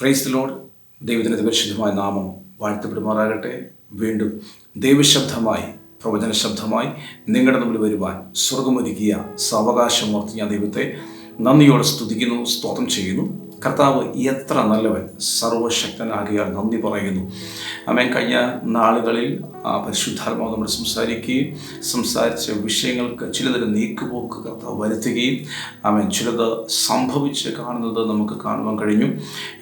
Price the Lord. ദൈവത്തിൻ്റെ പരിശുദ്ധമായ നാമം വാഴ്ത്തപ്പെടുമാറാകട്ടെ. വീണ്ടും ദൈവശബ്ദമായി, പ്രവചന ശബ്ദമായി നിങ്ങളുടെ മുമ്പിൽ വരുവാൻ സ്വർഗമൊരുക്കിയ സാവകാശമോർത്ത് ഞാൻ ദൈവത്തെ നന്ദിയോടെ സ്തുതിക്കുന്നു, സ്തോത്രം ചെയ്യുന്നു. കർത്താവ് എത്ര നല്ലവൻ, സർവശക്തനാകിയാൽ നന്ദി പറയുന്നു. ആമേൻ. കഴിഞ്ഞ നാളുകളിൽ പരിശുദ്ധാത്മാവ് നമ്മൾ സംസാരിച്ച വിഷയങ്ങൾക്ക് ചിലതൊരു നീക്കുപോക്ക് കർത്താവ് വരുത്തുകയും ആമേൻ ചിലത് സംഭവിച്ച് കാണുന്നത് നമുക്ക് കാണുവാൻ കഴിഞ്ഞു.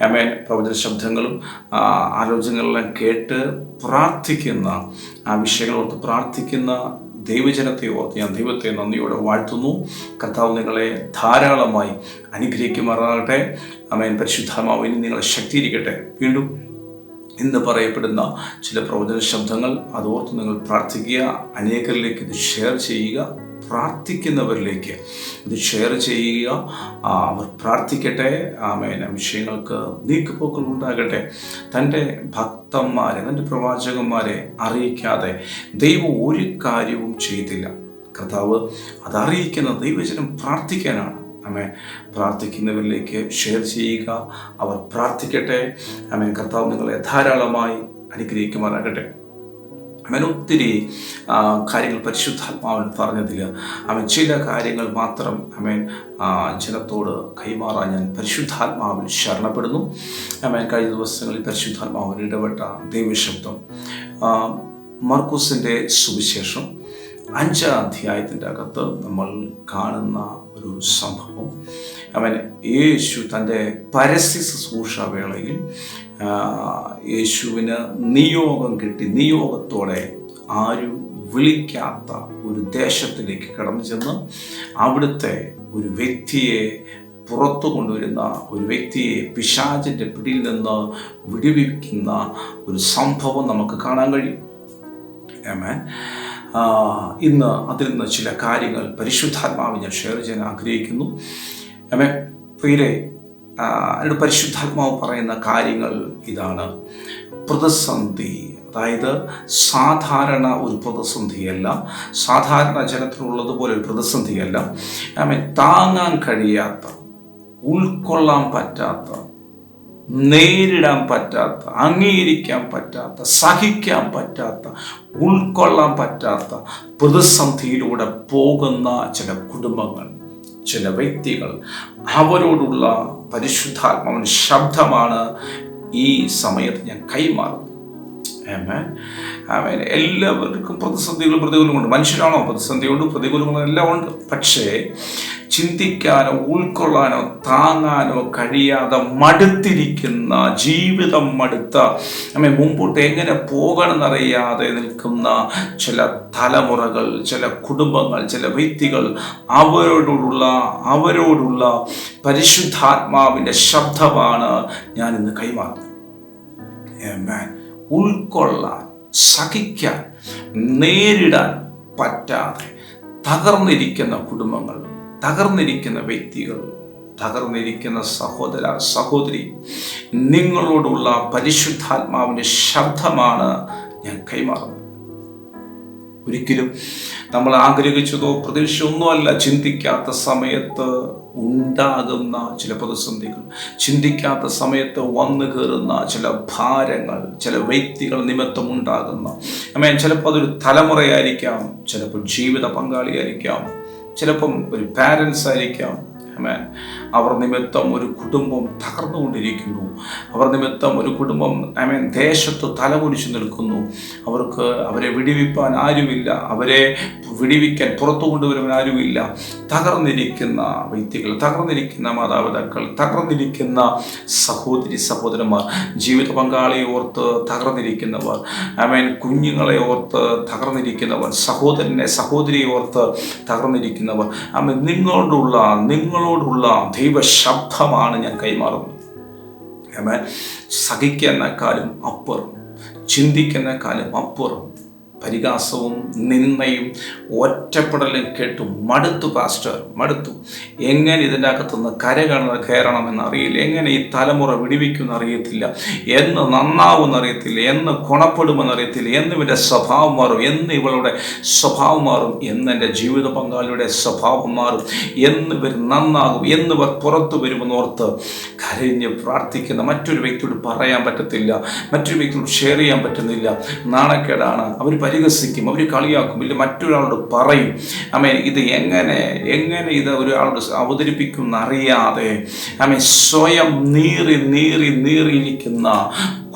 ആമേൻ. പ്രവചന ശബ്ദങ്ങളും ആലോചനകളെല്ലാം കേട്ട് പ്രാർത്ഥിക്കുന്ന വിഷയങ്ങളോർത്ത് പ്രാർത്ഥിക്കുന്ന ദൈവജനത്തെ ഓർത്ത് ഞാൻ ദൈവത്തെ നന്ദിയോടെ വാഴ്ത്തുന്നു. കർത്താവ് നിങ്ങളെ ധാരാളമായി അനുഗ്രഹിക്കുമാറാകട്ടെ. ആമേൻ. പരിശുദ്ധാത്മാവ് ഇനി നിങ്ങളെ ശക്തീകരിക്കട്ടെ. വീണ്ടും ഇന്ന് പറയപ്പെടുന്ന ചില പ്രവചന ശബ്ദങ്ങൾ അതോർത്ത് നിങ്ങൾ പ്രാർത്ഥിക്കുക. അനേകരിലേക്ക് ഇത് ഷെയർ ചെയ്യുക. പ്രാർത്ഥിക്കുന്നവരിലേക്ക് ഇത് ഷെയർ ചെയ്യുക. അവർ പ്രാർത്ഥിക്കട്ടെ. ആമേൻ. വിഷയങ്ങൾക്ക് നീക്കുപോക്കൾ ഉണ്ടാകട്ടെ. തൻ്റെ ഭക്തന്മാരെ, തൻ്റെ പ്രവാചകന്മാരെ അറിയിക്കാതെ ദൈവം ഒരു കാര്യവും ചെയ്തില്ല. കർത്താവ് അതറിയിക്കുന്ന ദൈവജനം പ്രാർത്ഥിക്കാനാണ്. ആമേൻ. പ്രാർത്ഥിക്കുന്നവരിലേക്ക് ഷെയർ ചെയ്യുക. അവർ പ്രാർത്ഥിക്കട്ടെ. ആമേൻ. കർത്താവ് നിങ്ങളെ ധാരാളമായി അനുഗ്രഹിക്കുമാറാകട്ടെ. അവൻ ഒത്തിരി കാര്യങ്ങൾ പരിശുദ്ധാത്മാവൻ പറഞ്ഞതിൽ അവൻ ചില കാര്യങ്ങൾ മാത്രം ജനത്തോട് കൈമാറാൻ ഞാൻ പരിശുദ്ധാത്മാവിൽ ശരണപ്പെടുന്നു. കഴിഞ്ഞ ദിവസങ്ങളിൽ പരിശുദ്ധാത്മാവിൽ ഇടപെട്ട ദൈവശബ്ദം മർക്കോസിൻ്റെ സുവിശേഷം 5-ാം അധ്യായത്തിൻ്റെ അകത്ത് നമ്മൾ കാണുന്ന ഒരു സംഭവം. യേശു തൻ്റെ പരസ്യ ശുശ്രൂഷ വേളയിൽ യേശുവിന് നിയോഗം കിട്ടി. നിയോഗത്തോടെ ആരും വിളിക്കാത്ത ഒരു ദേശത്തിലേക്ക് കടന്നു ചെന്ന് അവിടുത്തെ ഒരു വ്യക്തിയെ പുറത്തു കൊണ്ടുവരുന്ന, ഒരു വ്യക്തിയെ പിശാചിൻ്റെ പിടിയിൽ നിന്ന് വിടുവിക്കുന്ന ഒരു സംഭവം നമുക്ക് കാണാൻ കഴിയും. ആമേൻ. ഇന്ന് അതിൽ നിന്ന് ചില കാര്യങ്ങൾ പരിശുദ്ധാത്മാവ് ഞാൻ ഷെയർ ചെയ്യാൻ ആഗ്രഹിക്കുന്നു. ആമേൻ. പ്രിയരെ, അതിൻ്റെ പരിശുദ്ധാത്മാവ് പറയുന്ന കാര്യങ്ങൾ ഇതാണ്. പ്രതിസന്ധി, അതായത് സാധാരണ ഒരു പ്രതിസന്ധിയല്ല, സാധാരണ ജനത്തിനുള്ളതുപോലെ ഒരു പ്രതിസന്ധിയല്ല. ആമേൻ. താങ്ങാൻ കഴിയാത്ത, ഉൾക്കൊള്ളാൻ പറ്റാത്ത, നേരിടാൻ പറ്റാത്ത, അംഗീകരിക്കാൻ പറ്റാത്ത, സഹിക്കാൻ പറ്റാത്ത, ഉൾക്കൊള്ളാൻ പറ്റാത്ത പ്രതിസന്ധിയിലൂടെ പോകുന്ന ചില കുടുംബങ്ങൾ, ചില വ്യക്തികൾ, അവരോടുള്ള പരിശുദ്ധാത്മാവിൻ്റെ ശബ്ദമാണ് ഈ സമയത്ത് ഞാൻ കൈമാറുന്നത്. ആമേൻ. ആമേൻ. എല്ലാവർക്കും പ്രതിസന്ധികളും പ്രതികൂലമുണ്ട്. മനുഷ്യരാണോ? പ്രതിസന്ധിയുണ്ട്, പ്രതികൂലങ്ങളും എല്ലാം ഉണ്ട്. പക്ഷേ ചിന്തിക്കാനോ ഉൾക്കൊള്ളാനോ താങ്ങാനോ കഴിയാതെ മടുത്തിരിക്കുന്ന, ജീവിതം മടുത്ത, മുമ്പോട്ട് എങ്ങനെ പോകണമെന്നറിയാതെ നിൽക്കുന്ന ചില തലമുറകൾ, ചില കുടുംബങ്ങൾ, ചില വ്യക്തികൾ, അവരോടുള്ള പരിശുദ്ധാത്മാവിൻ്റെ ശബ്ദമാണ് ഞാൻ ഇന്ന് കൈമാറുന്നത്. ആമേൻ. ഉൾക്കൊള്ളാൻ, സഹിക്കാൻ, നേരിടാൻ പറ്റാതെ തകർന്നിരിക്കുന്ന കുടുംബങ്ങൾ, തകർന്നിരിക്കുന്ന വ്യക്തികൾ, തകർന്നിരിക്കുന്ന സഹോദര സഹോദരി, നിങ്ങളോടുള്ള പരിശുദ്ധാത്മാവിൻ്റെ ശബ്ദമാണ് ഞാൻ കൈമാറുന്നത്. ഒരിക്കലും നമ്മൾ ആഗ്രഹിച്ചതോ പ്രതീക്ഷയൊന്നുമല്ല, ചിന്തിക്കാത്ത സമയത്ത് ഉണ്ടാകുന്ന ചില പ്രതിസന്ധികൾ, ചിന്തിക്കാത്ത സമയത്ത് വന്നു കയറുന്ന ചില ഭാരങ്ങൾ, ചില വ്യക്തികൾ നിമിത്തം ഉണ്ടാകുന്ന, ചിലപ്പോൾ അതൊരു തലമുറയായിരിക്കാം, ചിലപ്പോൾ ജീവിത പങ്കാളിയായിരിക്കാം, ചിലപ്പം ഒരു പാരൻസ് ആയിരിക്കാം. അവർ നിമിത്തം ഒരു കുടുംബം തകർന്നുകൊണ്ടിരിക്കുന്നു. അവർ നിമിത്തം ഒരു കുടുംബം ദേശത്ത് തലകുനിച്ചു നിൽക്കുന്നു. അവരെ വിടിവിപ്പാൻ ആരുമില്ല, അവരെ വിടിവിക്കാൻ പുറത്തു കൊണ്ടുവരുവാൻ ആരുമില്ല. തകർന്നിരിക്കുന്ന വ്യക്തികൾ, തകർന്നിരിക്കുന്ന മാതാപിതാക്കൾ, തകർന്നിരിക്കുന്ന സഹോദരി സഹോദരന്മാർ, ജീവിത പങ്കാളിയെ ഓർത്ത് തകർന്നിരിക്കുന്നവർ, കുഞ്ഞുങ്ങളെ ഓർത്ത് തകർന്നിരിക്കുന്നവർ, സഹോദരനെ സഹോദരിയെ ഓർത്ത് തകർന്നിരിക്കുന്നവർ, നിങ്ങളോടുള്ള ദൈവശബ്ദമാണ് ഞാൻ കൈമാറുന്നത്. സഹിക്കുന്നേക്കാളും അപ്പുറം, ചിന്തിക്കുന്നേക്കാളും അപ്പുറം പരിഹാസവും നിന്ദയും ഒറ്റപ്പെടലും കേട്ടു മടുത്തു. പാസ്റ്റർ മടുത്തു. എങ്ങനെ ഇതിൻ്റെ അകത്തുനിന്ന് കയറണമെന്നറിയില്ല, എങ്ങനെ ഈ തലമുറ വിടിവിക്കുമെന്ന് അറിയത്തില്ല, എന്ന് നന്നാവുമെന്നറിയത്തില്ല, എന്ന് ഗുണപ്പെടുമെന്നറിയത്തില്ല, എന്ന് ഇവൻ്റെ സ്വഭാവം മാറും, എന്ന് ഇവളുടെ സ്വഭാവം മാറും, എന്ന് എൻ്റെ ജീവിത പങ്കാളിയുടെ സ്വഭാവം മാറും, എന്ന് ഇവർ നന്നാകും, എന്ന് ഇവർ പുറത്തു വരുമെന്നോർത്ത് കരഞ്ഞ് പ്രാർത്ഥിക്കുന്ന മറ്റൊരു വ്യക്തിയോട് പറയാൻ പറ്റത്തില്ല, മറ്റൊരു വ്യക്തിയോട് ഷെയർ ചെയ്യാൻ പറ്റുന്നില്ല. നാണക്കേടാണ്. അവർ പരിഹസിക്കും, അവർ കളിയാക്കും, ഇല്ല മറ്റൊരാളോട് പറയും. ഇത് എങ്ങനെ ഇത് ഒരാളോട് അവതരിപ്പിക്കും എന്നറിയാതെ സ്വയം നീറിയിരിക്കുന്ന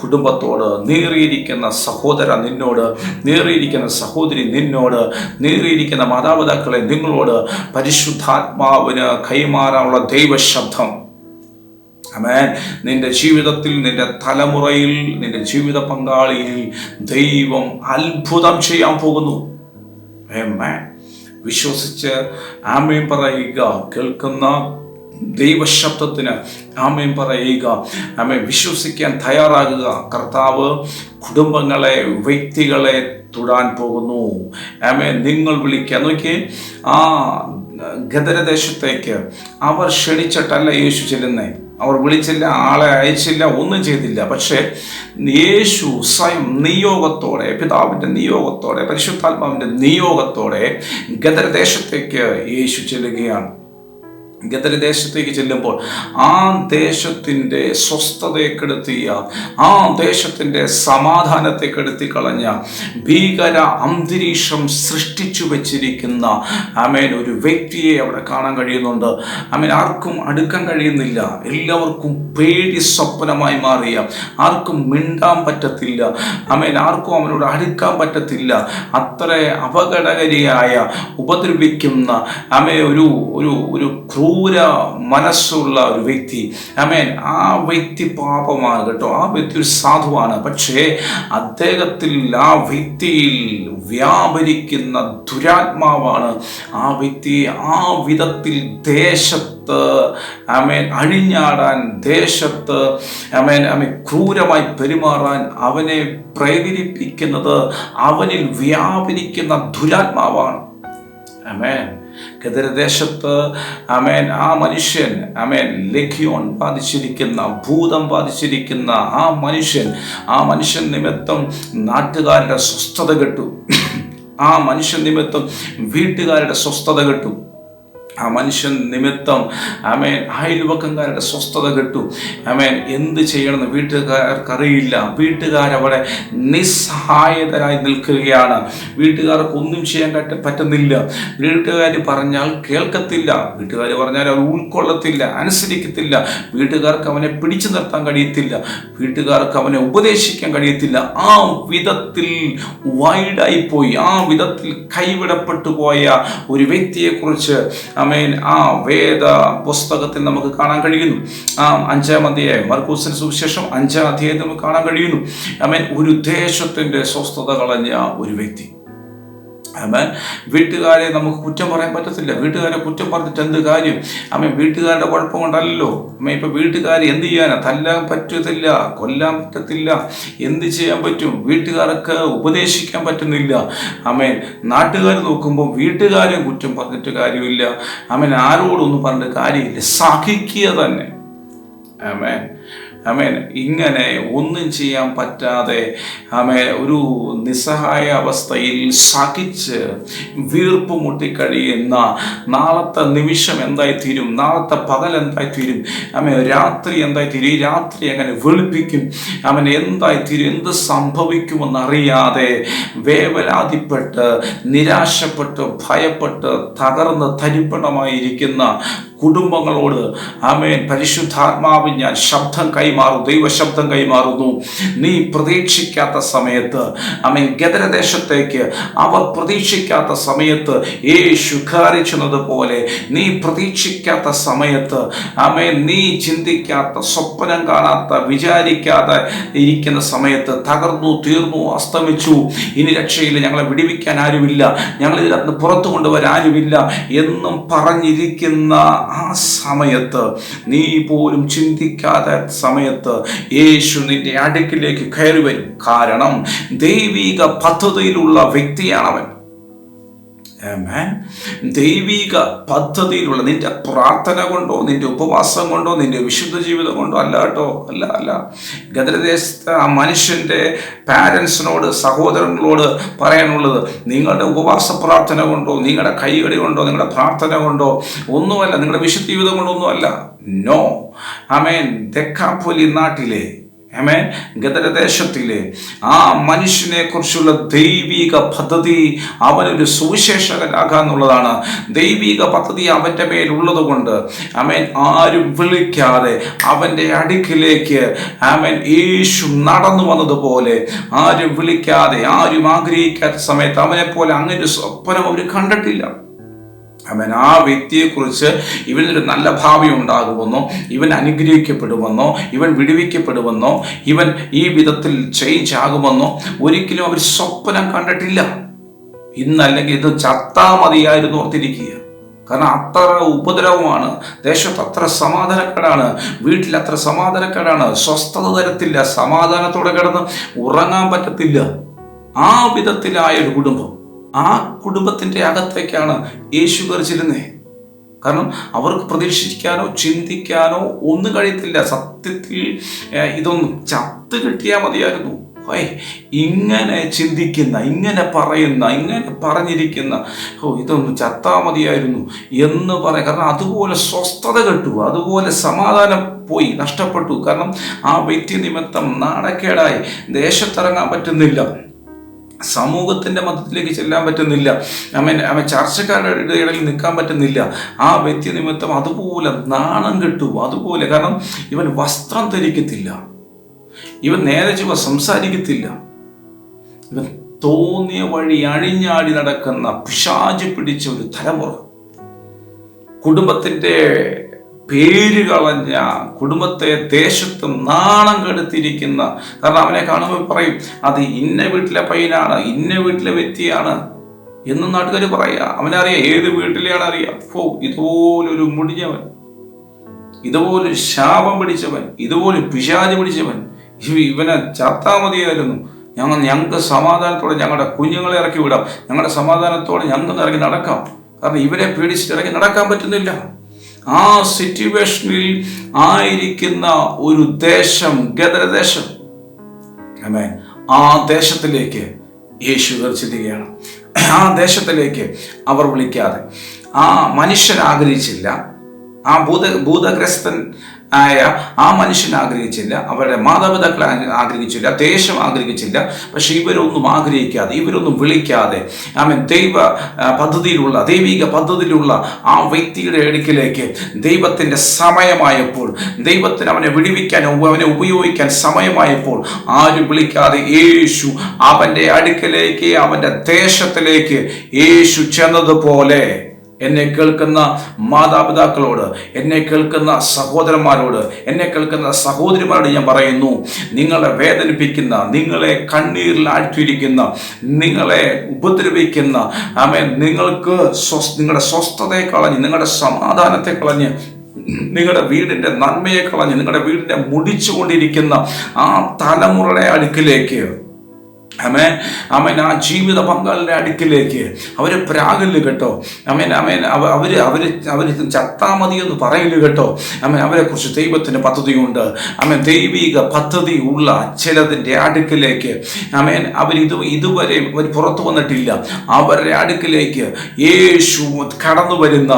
കുടുംബത്തോട്, നീറിയിരിക്കുന്ന സഹോദര നിന്നോട്, നീറിയിരിക്കുന്ന സഹോദരി നിന്നോട്, നീറിയിരിക്കുന്ന മാതാപിതാക്കളെ നിങ്ങളോട് പരിശുദ്ധാത്മാവിന് കൈമാറാനുള്ള ദൈവശബ്ദം നിന്റെ ജീവിതത്തിൽ, നിന്റെ തലമുറയിൽ, നിന്റെ ജീവിത പങ്കാളിയിൽ ദൈവം അത്ഭുതം ചെയ്യാൻ പോകുന്നു. വിശ്വസിച്ച് ആമേൻ പറയുക. കേൾക്കുന്ന ദൈവശബ്ദത്തിന് ആമേൻ പറയുക. വിശ്വസിക്കാൻ തയ്യാറാകുക. കർത്താവ് കുടുംബങ്ങളെ, വ്യക്തികളെ തൊടാൻ പോകുന്നു. നിങ്ങൾ വിളിക്കുക. നോക്കിയേ, ആ ഗദരദേശത്തേക്ക് അവർ ക്ഷണിച്ചിട്ടല്ല യേശു ചെല്ലുന്നേ. അവർ വിളിച്ചില്ല, ആളെ അയച്ചില്ല, ഒന്നും ചെയ്തില്ല. പക്ഷേ യേശു സ്വയം നിയോഗത്തോടെ, പിതാവിൻ്റെ നിയോഗത്തോടെ, പരിശുദ്ധാത്മാവിൻ്റെ നിയോഗത്തോടെ ഗദരദേശത്തേക്ക് യേശു ചെല്ലുകയാണ്. ഗദരദേശത്തേക്ക് ചെല്ലുമ്പോൾ ആ ദേശത്തിൻ്റെ സ്വസ്ഥതയെ കെടുത്തിയ, ആ ദേശത്തിൻ്റെ സമാധാനത്തെ കെടുത്തി കളഞ്ഞ ഭീകര അന്തരീക്ഷം സൃഷ്ടിച്ചു വച്ചിരിക്കുന്ന ഒരു വ്യക്തിയെ അവിടെ കാണാൻ കഴിയുന്നുണ്ട്. ആർക്കും അടുക്കാൻ കഴിയുന്നില്ല. എല്ലാവർക്കും പേടി സ്വപ്നമായി മാറിയ, ആർക്കും മിണ്ടാൻ പറ്റത്തില്ല. ആർക്കും അവനോട് അടുക്കാൻ പറ്റത്തില്ല. അത്ര അപകടകാരിയായ, ഉപദ്രവിക്കുന്ന ഒരു ക്രൂര മനസ്സുള്ള ഒരു വ്യക്തി. ആ വ്യക്തി പാപമാണ് കേട്ടോ. ആ വ്യക്തി ഒരു സാധുവാണ്. പക്ഷേ അദ്ദേഹത്തിൽ, ആ വ്യക്തിയിൽ വ്യാപരിക്കുന്ന ദുരാത്മാവാണ് ആ വ്യക്തിയെ ആ വിധത്തിൽ ദേശത്ത് അഴിഞ്ഞാടാൻ, ദേശത്ത് ക്രൂരമായി പെരുമാറാൻ അവനെ പ്രേരിപ്പിക്കുന്നത് അവനിൽ വ്യാപരിക്കുന്ന ദുരാത്മാവാണ്. ഗദരദേശത്ത് ആ മനുഷ്യൻ ലഖ്യോൻ ബാധിച്ചിരിക്കുന്ന, ഭൂതം ബാധിച്ചിരിക്കുന്ന ആ മനുഷ്യൻ നിമിത്തം നാട്ടുകാരുടെ സ്വസ്ഥത കെട്ടു. ആ മനുഷ്യൻ നിമിത്തം വീട്ടുകാരുടെ സ്വസ്ഥത കെട്ടു. ആ മനുഷ്യൻ നിമിത്തം അയൽവക്കക്കാരുടെ സ്വസ്ഥത കെട്ടു. എന്ത് ചെയ്യണമെന്ന് വീട്ടുകാർക്കറിയില്ല. വീട്ടുകാരവിടെ നിസ്സഹായതരായി നിൽക്കുകയാണ്. വീട്ടുകാർക്ക് ഒന്നും ചെയ്യാൻ പറ്റുന്നില്ല. വീട്ടുകാർ പറഞ്ഞാൽ കേൾക്കത്തില്ല, വീട്ടുകാർ പറഞ്ഞാൽ അവർ ഉൾക്കൊള്ളത്തില്ല, അനുസരിക്കത്തില്ല. വീട്ടുകാർക്ക് അവനെ പിടിച്ചു നിർത്താൻ കഴിയത്തില്ല, വീട്ടുകാർക്ക് അവനെ ഉപദേശിക്കാൻ കഴിയത്തില്ല. ആ വിധത്തിൽ വൈഡായി പോയി, ആ വിധത്തിൽ കൈവിടപ്പെട്ടു പോയ ഒരു വ്യക്തിയെക്കുറിച്ച് ആ വേദ പുസ്തകത്തിൽ നമുക്ക് കാണാൻ കഴിയുന്നു. 5-ാം അധ്യായം, മർക്കോസിന്റെ സുവിശേഷം 5-ാം അധ്യായത്തിൽ നമുക്ക് കാണാൻ കഴിയുന്നു. ഒരു ദേശത്തിന്റെ സ്വസ്ഥത കളഞ്ഞ ഒരു വ്യക്തി. വീട്ടുകാരെ നമുക്ക് കുറ്റം പറയാൻ പറ്റത്തില്ല. വീട്ടുകാരെ കുറ്റം പറഞ്ഞിട്ട് എന്ത് കാര്യം? വീട്ടുകാരുടെ കുഴപ്പം കൊണ്ടല്ലോ. ഇപ്പൊ വീട്ടുകാർ എന്ത് ചെയ്യാനാ? തല്ലാൻ പറ്റത്തില്ല, കൊല്ലാൻ പറ്റത്തില്ല, എന്ത് ചെയ്യാൻ പറ്റും? വീട്ടുകാർക്ക് ഉപദേശിക്കാൻ പറ്റുന്നില്ല. നാട്ടുകാർ നോക്കുമ്പോൾ വീട്ടുകാരെ കുറ്റം പറഞ്ഞിട്ട് കാര്യമില്ല. ആരോടൊന്നും പറഞ്ഞിട്ട് കാര്യമില്ല, സഹിക്കുക തന്നെ. ഇങ്ങനെ ഒന്നും ചെയ്യാൻ പറ്റാതെ ഒരു നിസ്സഹായ അവസ്ഥയിൽ സഹിച്ച് വീർപ്പ് മുട്ടിക്കഴിയുന്ന, നാളത്തെ നിമിഷം എന്തായിത്തീരും, നാളത്തെ പകൽ എന്തായിത്തീരും, രാത്രി എന്തായിത്തീരും, ഈ രാത്രി എങ്ങനെ വെളുപ്പിക്കും, എന്തായിത്തീരും, എന്ത് സംഭവിക്കുമെന്നറിയാതെ വേവലാതിപ്പെട്ട്, നിരാശപ്പെട്ട്, ഭയപ്പെട്ട്, തകർന്ന് തരിപ്പണമായിരിക്കുന്ന കുടുംബങ്ങളോട് പരിശുദ്ധാത്മാവിൽ ഞാൻ ശബ്ദം കൈമാറും, ദൈവശബ്ദം കൈമാറുന്നു. നീ പ്രതീക്ഷിക്കാത്ത സമയത്ത് ഗദരദേശത്തേക്ക് അവർ പ്രതീക്ഷിക്കാത്ത സമയത്ത് യേശു പോലെ നീ പ്രതീക്ഷിക്കാത്ത സമയത്ത് നീ ചിന്തിക്കാത്ത, സ്വപ്നം കാണാത്ത, വിചാരിക്കാതെ ഇരിക്കുന്ന സമയത്ത് തകർന്നു, തീർന്നു, അസ്തമിച്ചു, ഇനി രക്ഷയില്ല, ഞങ്ങളെ വിടിവിക്കാൻ ആരുമില്ല, ഞങ്ങൾ ഇതിനകത്ത് പുറത്തു കൊണ്ടുവരാൻ ആരുമില്ല എന്നും പറഞ്ഞിരിക്കുന്ന ആ സമയത്ത്, നീ പോലും ചിന്തിക്കാത്ത സമയത്ത് യേശു നിന്റെ അടുക്കിലേക്ക് കയറി വരും. കാരണം ദൈവിക പദ്ധതിയിലുള്ള വ്യക്തിയാണവൻ. ദൈവിക പദ്ധതിയിലുള്ള, നിന്റെ പ്രാർത്ഥന കൊണ്ടോ നിന്റെ ഉപവാസം കൊണ്ടോ നിന്റെ വിശുദ്ധ ജീവിതം കൊണ്ടോ അല്ല കേട്ടോ, അല്ല. ഗദരദേശത്തെ ആ മനുഷ്യന്റെ പാരൻസിനോട്, സഹോദരങ്ങളോട് പറയാനുള്ളത്, നിങ്ങളുടെ ഉപവാസ പ്രാർത്ഥന കൊണ്ടോ നിങ്ങളുടെ കൈകടി കൊണ്ടോ നിങ്ങളുടെ പ്രാർത്ഥന കൊണ്ടോ ഒന്നുമല്ല, നിങ്ങളുടെ വിശുദ്ധ ജീവിതം കൊണ്ടൊന്നുമല്ല. നോ. ആമേൻ. ദെക്കാപ്പൊലി നാട്ടിലെ, ആമേൻ, ഗദരദേശത്തിലെ ആ മനുഷ്യനെ കുറിച്ചുള്ള ദൈവിക പദ്ധതി, അവനൊരു സുവിശേഷകനാകാന്നുള്ളതാണ്. ദൈവിക പദ്ധതി അവൻ്റെ മേലുള്ളത് കൊണ്ട്, ആമേൻ, ആരും വിളിക്കാതെ അവൻ്റെ അടുക്കിലേക്ക്, ആമേൻ, യേശു നടന്നു വന്നതുപോലെ, ആരും വിളിക്കാതെ ആരും ആഗ്രഹിക്കാത്ത സമയത്ത് അവനെ പോലെ അങ്ങനെ ഒരു സ്വപ്നം അവർ കണ്ടിട്ടില്ല. അവൻ ആ വ്യക്തിയെക്കുറിച്ച് ഇവനൊരു നല്ല ഭാവി ഉണ്ടാകുമെന്നോ, ഇവൻ അനുഗ്രഹിക്കപ്പെടുമെന്നോ, ഇവൻ വിടുവിക്കപ്പെടുമെന്നോ, ഇവൻ ഈ വിധത്തിൽ ചേഞ്ച് ആകുമെന്നോ ഒരിക്കലും അവർ സ്വപ്നം കണ്ടിട്ടില്ല. ഇന്നല്ലെങ്കിൽ ഇത് ചത്താ മതിയായിരുന്നു ഓർത്തിരിക്കുക. കാരണം അത്ര ഉപദ്രവമാണ്, ദേശത്ത് അത്ര സമാധാനക്കേടാണ്, വീട്ടിൽ അത്ര സമാധാനക്കേടാണ്, സ്വസ്ഥത തരത്തില്ല, സമാധാനത്തോടെ കിടന്ന് ഉറങ്ങാൻ പറ്റത്തില്ല. ആ വിധത്തിലായ ഒരു കുടുംബം, ആ കുടുംബത്തിൻ്റെ അകത്തേക്കാണ് യേശു കയറിച്ചിരുന്നേ. കാരണം അവർക്ക് പ്രതീക്ഷിക്കാനോ ചിന്തിക്കാനോ ഒന്നും കഴിയത്തില്ല. സത്യത്തിൽ ഇതൊന്നും ചത്ത് കിട്ടിയാൽ മതിയായിരുന്നു. ഇങ്ങനെ ചിന്തിക്കുന്ന, ഇങ്ങനെ പറയുന്ന, ഇങ്ങനെ പറഞ്ഞിരിക്കുന്ന, ഇതൊന്നും ചത്താ മതിയായിരുന്നു എന്ന് പറയാം. കാരണം അതുപോലെ സ്വസ്ഥത കെട്ടു, അതുപോലെ സമാധാനം പോയി, നഷ്ടപ്പെട്ടു. കാരണം ആ വ്യക്തി നിമിത്തം നാണക്കേടായി, ദേശത്തിറങ്ങാൻ പറ്റുന്നില്ല, സമൂഹത്തിൻ്റെ മധ്യത്തിലേക്ക് ചെല്ലാൻ പറ്റുന്നില്ല, അവൻ ചർച്ചക്കാരുടെ ഇടയിൽ നിൽക്കാൻ പറ്റുന്നില്ല. ആ വ്യക്തി നിമിത്തം അതുപോലെ നാണം കെട്ടു, അതുപോലെ. കാരണം ഇവൻ വസ്ത്രം ധരിക്കത്തില്ല, ഇവൻ നേരെ ചുവ സംസാരിക്കത്തില്ല, ഇവൻ തോന്നിയ വഴി അഴിഞ്ഞാടി നടക്കുന്ന പിശാച് പിടിച്ച ഒരു തലമുറ, കുടുംബത്തിൻ്റെ പേര് കളഞ്ഞ, കുടുംബത്തെ ദേശത്തും നാണം കെടുത്തിരിക്കുന്ന. കാരണം അവനെ കാണുമ്പോൾ പറയും, അത് ഇന്ന വീട്ടിലെ പയ്യനാണ്, ഇന്ന വീട്ടിലെ വ്യക്തിയാണ് എന്ന് നാട്ടുകാർ പറയുക. അവനറിയാം ഏത് വീട്ടിലെയാണ് അറിയാം. ഇതുപോലൊരു മുടിഞ്ഞവൻ, ഇതുപോലൊരു ശാപം പിടിച്ചവൻ, ഇതുപോലെ പിശാച് പിടിച്ചവൻ, ഇവനെ ചത്താ മതിയായിരുന്നു. ഞങ്ങൾക്ക് സമാധാനത്തോടെ ഞങ്ങളുടെ കുഞ്ഞുങ്ങളെ ഇറക്കി വിടാം, ഞങ്ങളുടെ സമാധാനത്തോടെ ഞങ്ങൾക്ക് ഇറങ്ങി നടക്കാം. കാരണം ഇവരെ പേടിച്ചിട്ട് ഇറങ്ങി നടക്കാൻ പറ്റുന്നില്ല. ആ സിറ്റുവേഷനിൽ ആയിരിക്കുന്ന ഒരു ദേശം, ഗദരദേശം. ആമേൻ. ആ ദേശത്തിലേക്ക് യേശു ചിന്തിക്കുകയാണ്. ആ ദേശത്തിലേക്ക് അവർ വിളിക്കാതെ, ആ മനുഷ്യൻ ആഗ്രഹിച്ചില്ല, ആ ഭൂതഗ്രസ്തൻ ആയ ആ മനുഷ്യൻ ആഗ്രഹിച്ചില്ല, അവരുടെ മാതാപിതാക്കൾ ആഗ്രഹിച്ചില്ല, ദേശം ആഗ്രഹിച്ചില്ല. പക്ഷെ ഇവരൊന്നും ആഗ്രഹിക്കാതെ, ഇവരൊന്നും വിളിക്കാതെ, ദൈവ പദ്ധതിയിലുള്ള, ദൈവിക പദ്ധതിയിലുള്ള ആ വ്യക്തിയുടെ അടുക്കിലേക്ക് ദൈവത്തിൻ്റെ സമയമായപ്പോൾ, ദൈവത്തിന് അവനെ വിടുവിക്കാൻ, അവനെ ഉപയോഗിക്കാൻ സമയമായപ്പോൾ, ആരും വിളിക്കാതെ യേശു അവൻ്റെ അടുക്കിലേക്ക്, അവൻ്റെ ദേശത്തിലേക്ക് യേശു ചെന്നതുപോലെ, എന്നെ കേൾക്കുന്ന മാതാപിതാക്കളോട്, എന്നെ കേൾക്കുന്ന സഹോദരന്മാരോട്, എന്നെ കേൾക്കുന്ന സഹോദരിമാരോട് ഞാൻ പറയുന്നു, നിങ്ങളെ വേദനിപ്പിക്കുന്ന, നിങ്ങളെ കണ്ണീരിൽ ആഴ്ത്തിയിരിക്കുന്ന, നിങ്ങളെ ഉപദ്രവിക്കുന്ന, നിങ്ങളുടെ സ്വസ്ഥതയെ കളഞ്ഞ്, നിങ്ങളുടെ സമാധാനത്തെ കളഞ്ഞ്, നിങ്ങളുടെ വീടിൻ്റെ നന്മയെ കളഞ്ഞ്, നിങ്ങളുടെ വീടിനെ മുടിച്ചുകൊണ്ടിരിക്കുന്ന ആ തലമുറയുടെ അടുക്കിലേക്ക്, ആ ജീവിത പങ്കാളിയുടെ അടുക്കിലേക്ക് അവർ പ്രാഗല് കേട്ടോ. അവര് ചത്താ മതി എന്ന് പറയല് കേട്ടോ. അവരെക്കുറിച്ച് ദൈവത്തിന് പദ്ധതിയുണ്ട്. ദൈവിക പദ്ധതി ഉള്ള ചിലതിൻ്റെ അടുക്കിലേക്ക് ഇതുവരെ പുറത്തു വന്നിട്ടില്ല. അവരുടെ അടുക്കിലേക്ക് യേശു കടന്നു വരുന്ന,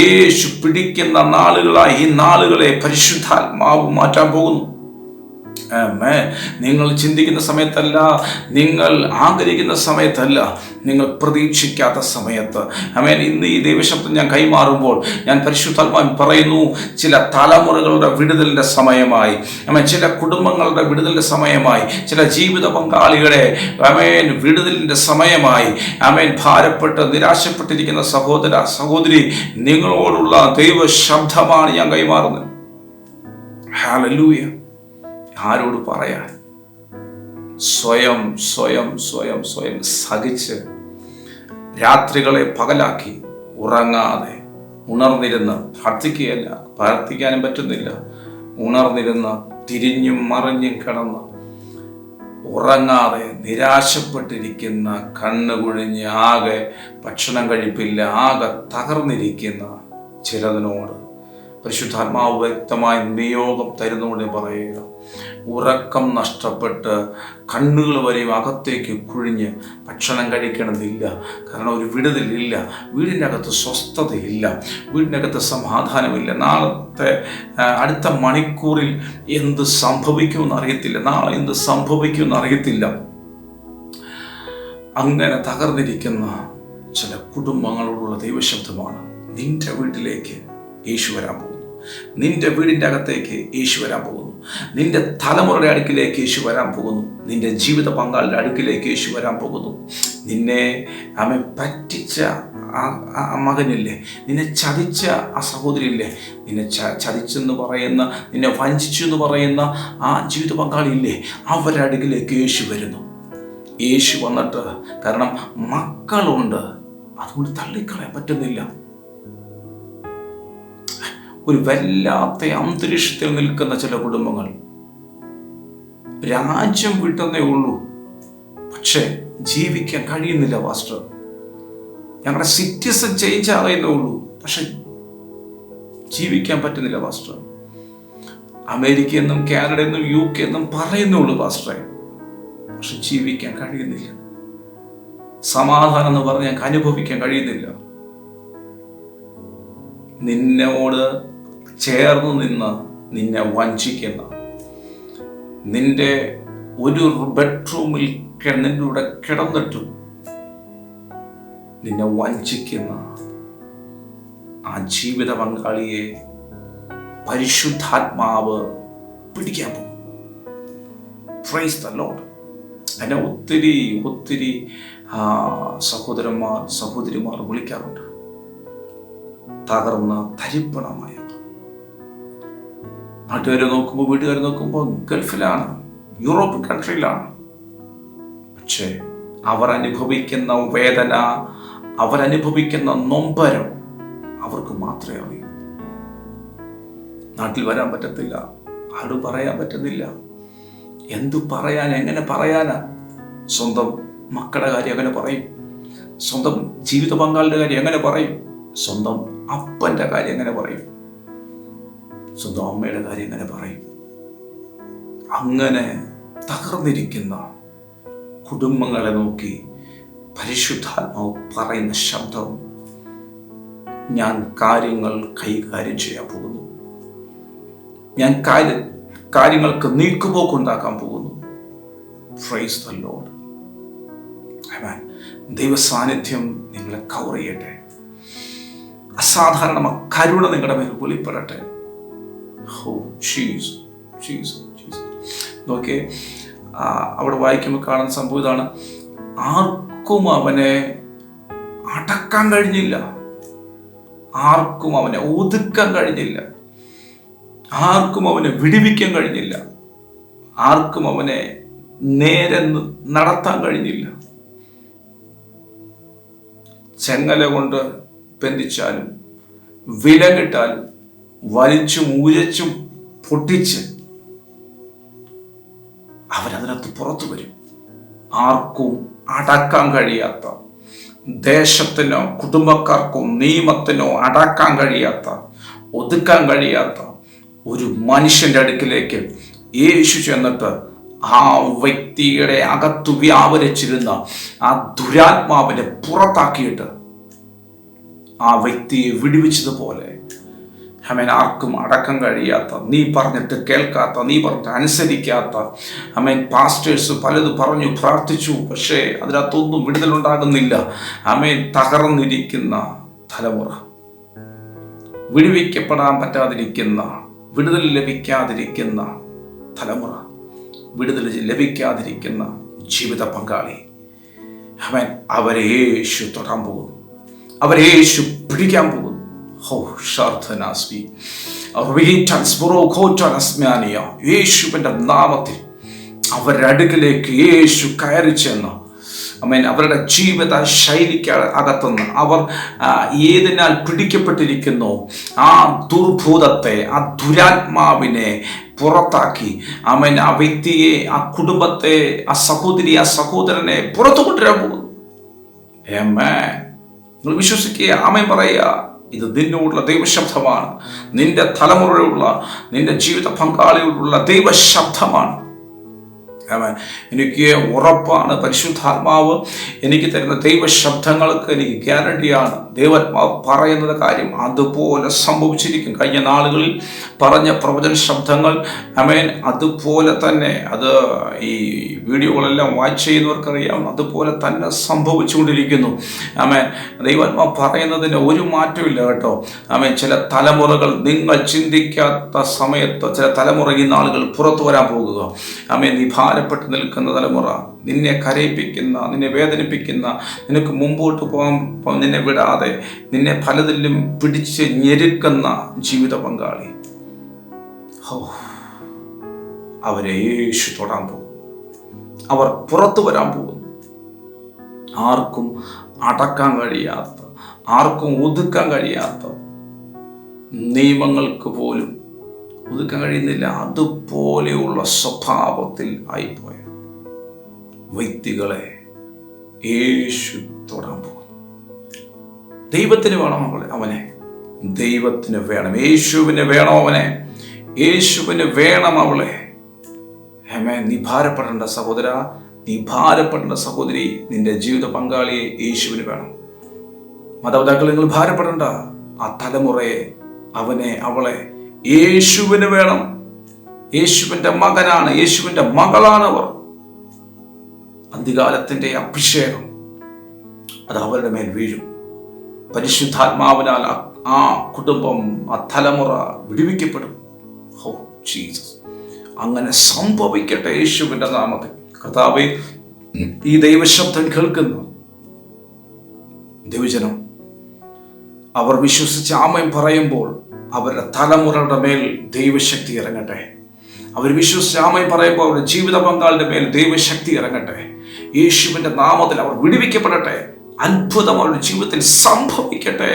യേശു പിടിക്കുന്ന നാളുകളായി ഈ നാളുകളെ പരിശുദ്ധാത്മാവ് മാറ്റാൻ പോകുന്നു. നിങ്ങൾ ചിന്തിക്കുന്ന സമയത്തല്ല, നിങ്ങൾ ആഗ്രഹിക്കുന്ന സമയത്തല്ല, നിങ്ങൾ പ്രതീക്ഷിക്കാത്ത സമയത്ത്. ഇന്ന് ഈ ദൈവശബ്ദം ഞാൻ കൈമാറുമ്പോൾ ഞാൻ പരിശുദ്ധാത്മാവിൽ പറയുന്നു, ചില തലമുറകളുടെ വിടുതലിൻ്റെ സമയമായി, ചില കുടുംബങ്ങളുടെ വിടുതലിൻ്റെ സമയമായി, ചില ജീവിത പങ്കാളികളെ വിടുതലിൻ്റെ സമയമായി. ഭാരപ്പെട്ട് നിരാശപ്പെട്ടിരിക്കുന്ന സഹോദര സഹോദരി, നിങ്ങളോടുള്ള ദൈവ ശബ്ദമാണ് ഞാൻ കൈമാറുന്നത്. ഹല്ലേലൂയ. ആരോട് പറയാൻ? സ്വയം സ്വയം സ്വയം സ്വയം സഹിച്ച് രാത്രികളെ പകലാക്കി ഉറങ്ങാതെ ഉണർന്നിരുന്ന് പ്രാർത്ഥിക്കുകയല്ല, പ്രാർത്ഥിക്കാനും പറ്റുന്നില്ല, ഉണർന്നിരുന്ന് തിരിഞ്ഞും മറിഞ്ഞും കിടന്ന് ഉറങ്ങാതെ നിരാശപ്പെട്ടിരിക്കുന്ന, കണ്ണുകുഴിഞ്ഞ് ആകെ ഭക്ഷണം കഴിപ്പില്ല, ആകെ തകർന്നിരിക്കുന്ന ചിലതിനോട് പരിശുദ്ധാത്മാവ് വ്യക്തമായ നിയോഗം തരുന്നോട് പറയുക, ഉറക്കം നഷ്ടപ്പെട്ട് കണ്ണുകൾ വരെയും അകത്തേക്ക് കുഴിഞ്ഞ് ഭക്ഷണം കഴിക്കണമെന്നില്ല. കാരണം ഒരു വിടുതലില്ല, വീടിൻ്റെ അകത്ത് സ്വസ്ഥതയില്ല, വീടിൻ്റെ അകത്ത് സമാധാനമില്ല. അടുത്ത മണിക്കൂറിൽ എന്ത് സംഭവിക്കുമെന്ന് അറിയത്തില്ല, നാളെ എന്ത് സംഭവിക്കുമെന്ന് അറിയത്തില്ല. അങ്ങനെ തകർന്നിരിക്കുന്ന ചില കുടുംബങ്ങളോടുള്ള ദൈവശബ്ദമാണ്, നിന്റെ വീട്ടിലേക്ക് യേശു വരാൻ പോകുന്നു, നിന്റെ വീടിൻ്റെ അകത്തേക്ക് യേശു വരാൻ പോകുന്നു, നിന്റെ തലമുറയുടെ അടുക്കിലേക്ക് യേശു വരാൻ പോകുന്നു, നിന്റെ ജീവിത പങ്കാളിയുടെ അടുക്കിലേക്ക് യേശു വരാൻ പോകുന്നു. നിന്നെ പറ്റിച്ച ആ മകനില്ലേ, നിന്നെ ചതിച്ച ആ സഹോദരിയില്ലേ, നിന്നെ ചതിച്ചെന്ന് പറയുന്ന, നിന്നെ വഞ്ചിച്ചു എന്ന് പറയുന്ന ആ ജീവിത പങ്കാളിയില്ലേ, അവരുടെ അടുക്കിലേക്ക് യേശു വരുന്നു. യേശു വന്നിട്ട്, കാരണം മക്കളുണ്ട്, അതുകൊണ്ട് തള്ളിക്കളയാൻ പറ്റുന്നില്ല. ഒരു വല്ലാത്ത അന്തരീക്ഷത്തിൽ നിൽക്കുന്ന ചില കുടുംബങ്ങൾ, രാജ്യം വിട്ടെന്നേ ഉള്ളൂ, പക്ഷേ ജീവിക്കാൻ കഴിയുന്നില്ല പാസ്റ്റർ. ഞങ്ങളുടെ സിറ്റിസൺ ചേഞ്ച് ആകുന്നേ ഉള്ളൂ, പക്ഷെ ജീവിക്കാൻ പറ്റുന്നില്ല പാസ്റ്റർ. അമേരിക്ക എന്നും കാനഡ എന്നും UK എന്നും പറയുന്നേ ഉള്ളൂ പാസ്റ്ററെ, പക്ഷെ ജീവിക്കാൻ കഴിയുന്നില്ല. സമാധാനം എന്ന് പറഞ്ഞ് ഞങ്ങൾക്ക് അനുഭവിക്കാൻ കഴിയുന്നില്ല. നിന്നോട് ചേർന്ന് നിന്ന് നിന്നെ വഞ്ചിക്കുന്ന, നിന്റെ ഒരു ബെഡ്റൂമിൽ നിന്റെ കൂടെ കിടന്നിട്ടും നിന്നെ വഞ്ചിക്കുന്ന ആ ജീവിത പങ്കാളിയെ പരിശുദ്ധാത്മാവ് പിടിക്കാൻ പോകും. Price the Lord. എന്നെ ഒത്തിരി സഹോദരന്മാർ സഹോദരിമാർ വിളിക്കാറുണ്ട്, തകർന്ന തരിപ്പണമായ. നാട്ടുകാർ നോക്കുമ്പോൾ, വീട്ടുകാർ നോക്കുമ്പോൾ ഗൾഫിലാണ്, യൂറോപ്യൻ കൺട്രിയിലാണ്. പക്ഷേ അവർ അനുഭവിക്കുന്ന വേദന, അവരനുഭവിക്കുന്ന നൊമ്പരം അവർക്ക് മാത്രമേ അറിയൂ. നാട്ടിൽ വരാൻ പറ്റത്തില്ല, ആരും പറയാൻ പറ്റുന്നില്ല. എന്തു പറയാൻ, എങ്ങനെ പറയാനാ? സ്വന്തം മക്കളുടെ കാര്യം എങ്ങനെ പറയും? സ്വന്തം ജീവിത പങ്കാളിയുടെ കാര്യം എങ്ങനെ പറയും? സ്വന്തം അപ്പൻ്റെ കാര്യം എങ്ങനെ പറയും? സ്വന്തം അമ്മയുടെ കാര്യം എങ്ങനെ പറയും? അങ്ങനെ തകർന്നിരിക്കുന്ന കുടുംബങ്ങളെ നോക്കി പരിശുദ്ധാത്മാവ് പറയുന്ന ശബ്ദം, ഞാൻ കാര്യങ്ങൾ കൈകാര്യം ചെയ്യാൻ പോകുന്നു, ഞാൻ കാര്യങ്ങൾക്ക് നീക്കുപോക്കുണ്ടാക്കാൻ പോകുന്നു. Praise the Lord. ആമേൻ. ദൈവ സാന്നിധ്യം നിങ്ങളെ കവർ ചെയ്യട്ടെ. അസാധാരണ കരുണ നിങ്ങളുടെ മേൽ വെളിപ്പെടട്ടെ. നോക്കിയേ, അവിടെ വായിക്കുമ്പോൾ കാണുന്ന സംഭവം ഇതാണ്, ആർക്കും അവനെ അടക്കാൻ കഴിഞ്ഞില്ല, ആർക്കും അവനെ ഒതുക്കാൻ കഴിഞ്ഞില്ല, ആർക്കും അവനെ വിടുവിക്കാൻ കഴിഞ്ഞില്ല, ആർക്കും അവനെ നേരെ നടത്താൻ കഴിഞ്ഞില്ല. ചെങ്ങല കൊണ്ട് ബന്ധിച്ചാലും വിലകിട്ടാലും വലിച്ചും ഉരച്ചും പൊട്ടിച്ച് അവനതിനകത്ത് പുറത്തു വരും. ആർക്കും അടക്കാൻ കഴിയാത്ത, ദേശത്തിനോ കുടുംബക്കാർക്കോ നിയമത്തിനോ അടക്കാൻ കഴിയാത്ത, ഒതുക്കാൻ കഴിയാത്ത ഒരു മനുഷ്യന്റെ അടുക്കിലേക്ക് യേശു ചെന്നിട്ട് ആ വ്യക്തിയുടെ അകത്തു വ്യാപരിച്ചിരുന്ന ആ ദുരാത്മാവിനെ പുറത്താക്കിയിട്ട് ആ വ്യക്തിയെ വിടുവിച്ചതുപോലെ, ആർക്കും അടക്കാൻ കഴിയാത്ത, നീ പറഞ്ഞിട്ട് കേൾക്കാത്ത, നീ പറഞ്ഞിട്ട് അനുസരിക്കാത്ത, പാസ്റ്റേഴ്സ് പലത് പറഞ്ഞു പ്രാർത്ഥിച്ചു, പക്ഷേ അതിനകത്തൊന്നും വിടുതലുണ്ടാകുന്നില്ല. തകർന്നിരിക്കുന്ന തലമുറ, വിടുവിക്കപ്പെടാൻ പറ്റാതിരിക്കുന്ന, വിടുതൽ ലഭിക്കാതിരിക്കുന്ന തലമുറ, വിടുതൽ ലഭിക്കാതിരിക്കുന്ന ജീവിത പങ്കാളി, അവരെ യേശു തൊടാൻ പോകുന്നു, അവരെ യേശു പിടിക്കാൻ പോകുന്നു. യേശുവിന്റെ നാമത്തിൽ അവരുടെ അടുക്കിലേക്ക് യേശു കയറി ചെന്ന് ആമേൻ, അവരുടെ ജീവിത ശൈലിക്ക് അകത്തുനിന്ന് അവർ ഏതിനാൽ പിടിക്കപ്പെട്ടിരിക്കുന്നു ആ ദുർഭൂതത്തെ, ആ ദുരാത്മാവിനെ പുറത്താക്കി ആമേൻ, ആ വ്യക്തിയെ, ആ കുടുംബത്തെ, ആ സഹോദരി, ആ സഹോദരനെ പുറത്തു കൊണ്ടുവരാൻ പോകുന്നു. ആമേൻ. നിങ്ങൾ വിശ്വസിക്കുക, ആമേൻ പറയുക. ഇത് നിന്നോടുള്ള ദൈവശബ്ദമാണ്. നിന്റെ തലമുറയുള്ള, നിന്റെ ജീവിത പങ്കാളിയോടുള്ള ദൈവശബ്ദമാണ്. എനിക്ക് ഉറപ്പാണ്, പരിശുദ്ധാത്മാവ് എനിക്ക് തരുന്ന ദൈവശബ്ദങ്ങൾക്ക് എനിക്ക് ഗ്യാരണ്ടിയാണ്. ദൈവാത്മാവ് പറയുന്നത് കാര്യം അതുപോലെ സംഭവിച്ചിരിക്കും. കഴിഞ്ഞ നാളുകളിൽ പറഞ്ഞ പ്രവചന ശബ്ദങ്ങൾ ആമേൻ അതുപോലെ തന്നെ, അത് ഈ വീഡിയോകളെല്ലാം വാച്ച് ചെയ്യുന്നവർക്കറിയാം, അതുപോലെ തന്നെ സംഭവിച്ചുകൊണ്ടിരിക്കുന്നു. ആമേൻ. ദൈവാത്മാവ് പറയുന്നതിന് ഒരു മാറ്റമില്ല കേട്ടോ. ആമേൻ. ചില തലമുറകൾ നിങ്ങൾ ചിന്തിക്കാത്ത സമയത്ത് ചില തലമുറ ഈ നാളുകൾ പുറത്തു വരാൻ പോകുക. ആമേൻ. നീ ഭാരപ്പെട്ട് നിൽക്കുന്ന തലമുറ, നിന്നെ കരയിപ്പിക്കുന്ന, നിന്നെ വേദനിപ്പിക്കുന്ന, നിനക്ക് മുമ്പോട്ട് പോകാൻ നിന്നെ വിടാതെ നിന്നെ പലതിലും പിടിച്ച് ഞെരുക്കുന്ന ജീവിത പങ്കാളി, അവരെ യേശു തൊടാൻ പോകും. അവർ പുറത്തു വരാൻ പോകുന്നു. ആർക്കും അടക്കാൻ കഴിയാത്ത, ആർക്കും ഒതുക്കാൻ കഴിയാത്ത, നിയമങ്ങൾക്ക് പോലും ഒതുക്കാൻ കഴിയുന്നില്ല, അതുപോലെയുള്ള സ്വഭാവത്തിൽ ആയിപ്പോയ വ്യക്തികളെ യേശു തൊടാൻ പോകുന്നു. ദൈവത്തിന് വേണം അവനെ, ദൈവത്തിന് വേണം, യേശുവിന് വേണം അവനെ, യേശുവിന് വേണം അവളെ. ആമേൻ. നീ ഭാരപ്പെടേണ്ട സഹോദര, നീ ഭാരപ്പെടേണ്ട സഹോദരി, നിന്റെ ജീവിത പങ്കാളിയെ യേശുവിന് വേണം. മാതാപിതാക്കൾ, നിങ്ങൾ ഭാരപ്പെടേണ്ട. ആ തലമുറയെ, അവനെ, അവളെ യേശുവിന് വേണം. യേശുവിന്റെ മകനാണ്, യേശുവിന്റെ മകളാണ് അവർ. അന്ത്യകാലത്തിന്റെ അഭിഷേകം അത് അവരുടെ മേൽ വീഴും. പരിശുദ്ധാത്മാവിനാൽ ആ കുടുംബം, ആ തലമുറ വിടുവിക്കപ്പെടും. ഓ ജീസസ്, അങ്ങനെ സംഭവിക്കട്ടെ യേശുവിന്റെ നാമത്തിൽ. കർത്താവേ, ഈ ദൈവശബ്ദം കേൾക്കുന്ന ദൈവജനം അവർ വിശ്വസിച്ച് ആമേൻ പറയുമ്പോൾ അവരുടെ തലമുറയുടെ മേൽ ദൈവശക്തി ഇറങ്ങട്ടെ. അവർ വിശ്വസിച്ച് ആമേൻ പറയുമ്പോൾ അവരുടെ ജീവിത പങ്കാളിയുടെ മേൽ ദൈവശക്തി ഇറങ്ങട്ടെ. യേശുവിന്റെ നാമത്തിൽ അവർ വിടുവിക്കപ്പെടട്ടെ. അത്ഭുതം അവരുടെ ജീവിതത്തിൽ സംഭവിക്കട്ടെ.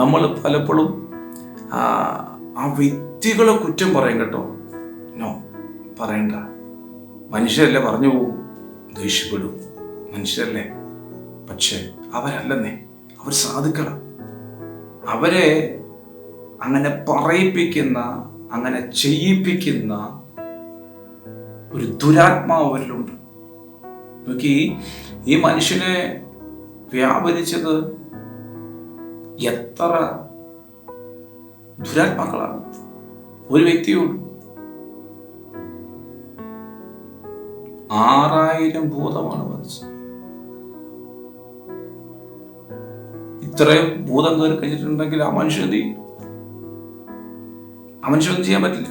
നമ്മൾ പലപ്പോഴും ആ വ്യക്തികളെ കുറ്റം പറയും കേട്ടോ. നോ, പറയണ്ട. മനുഷ്യരല്ലേ, പറഞ്ഞു പോകും, ദേഷ്യപ്പെടും, മനുഷ്യരല്ലേ. പക്ഷെ അവരല്ലെന്നേ, അവർ സാധുക്കളാ. അവരെ അങ്ങനെ പറയിപ്പിക്കുന്ന, അങ്ങനെ ചെയ്യിപ്പിക്കുന്ന ഒരു ദുരാത്മാവ് അവരിലുണ്ട്. നോക്കി, ഈ മനുഷ്യനെ വ്യാപരിച്ചത് എത്ര ദുരാത്മാക്കളാണ്. ഒരു വ്യക്തിയോട് 6000 ഭൂതമാണ് വധിച്ചത്. ഇത്രയും ഭൂതം കയറി കഴിഞ്ഞിട്ടുണ്ടെങ്കിൽ ആ മനുഷ്യൻ ഒന്നും ചെയ്യാൻ പറ്റില്ല.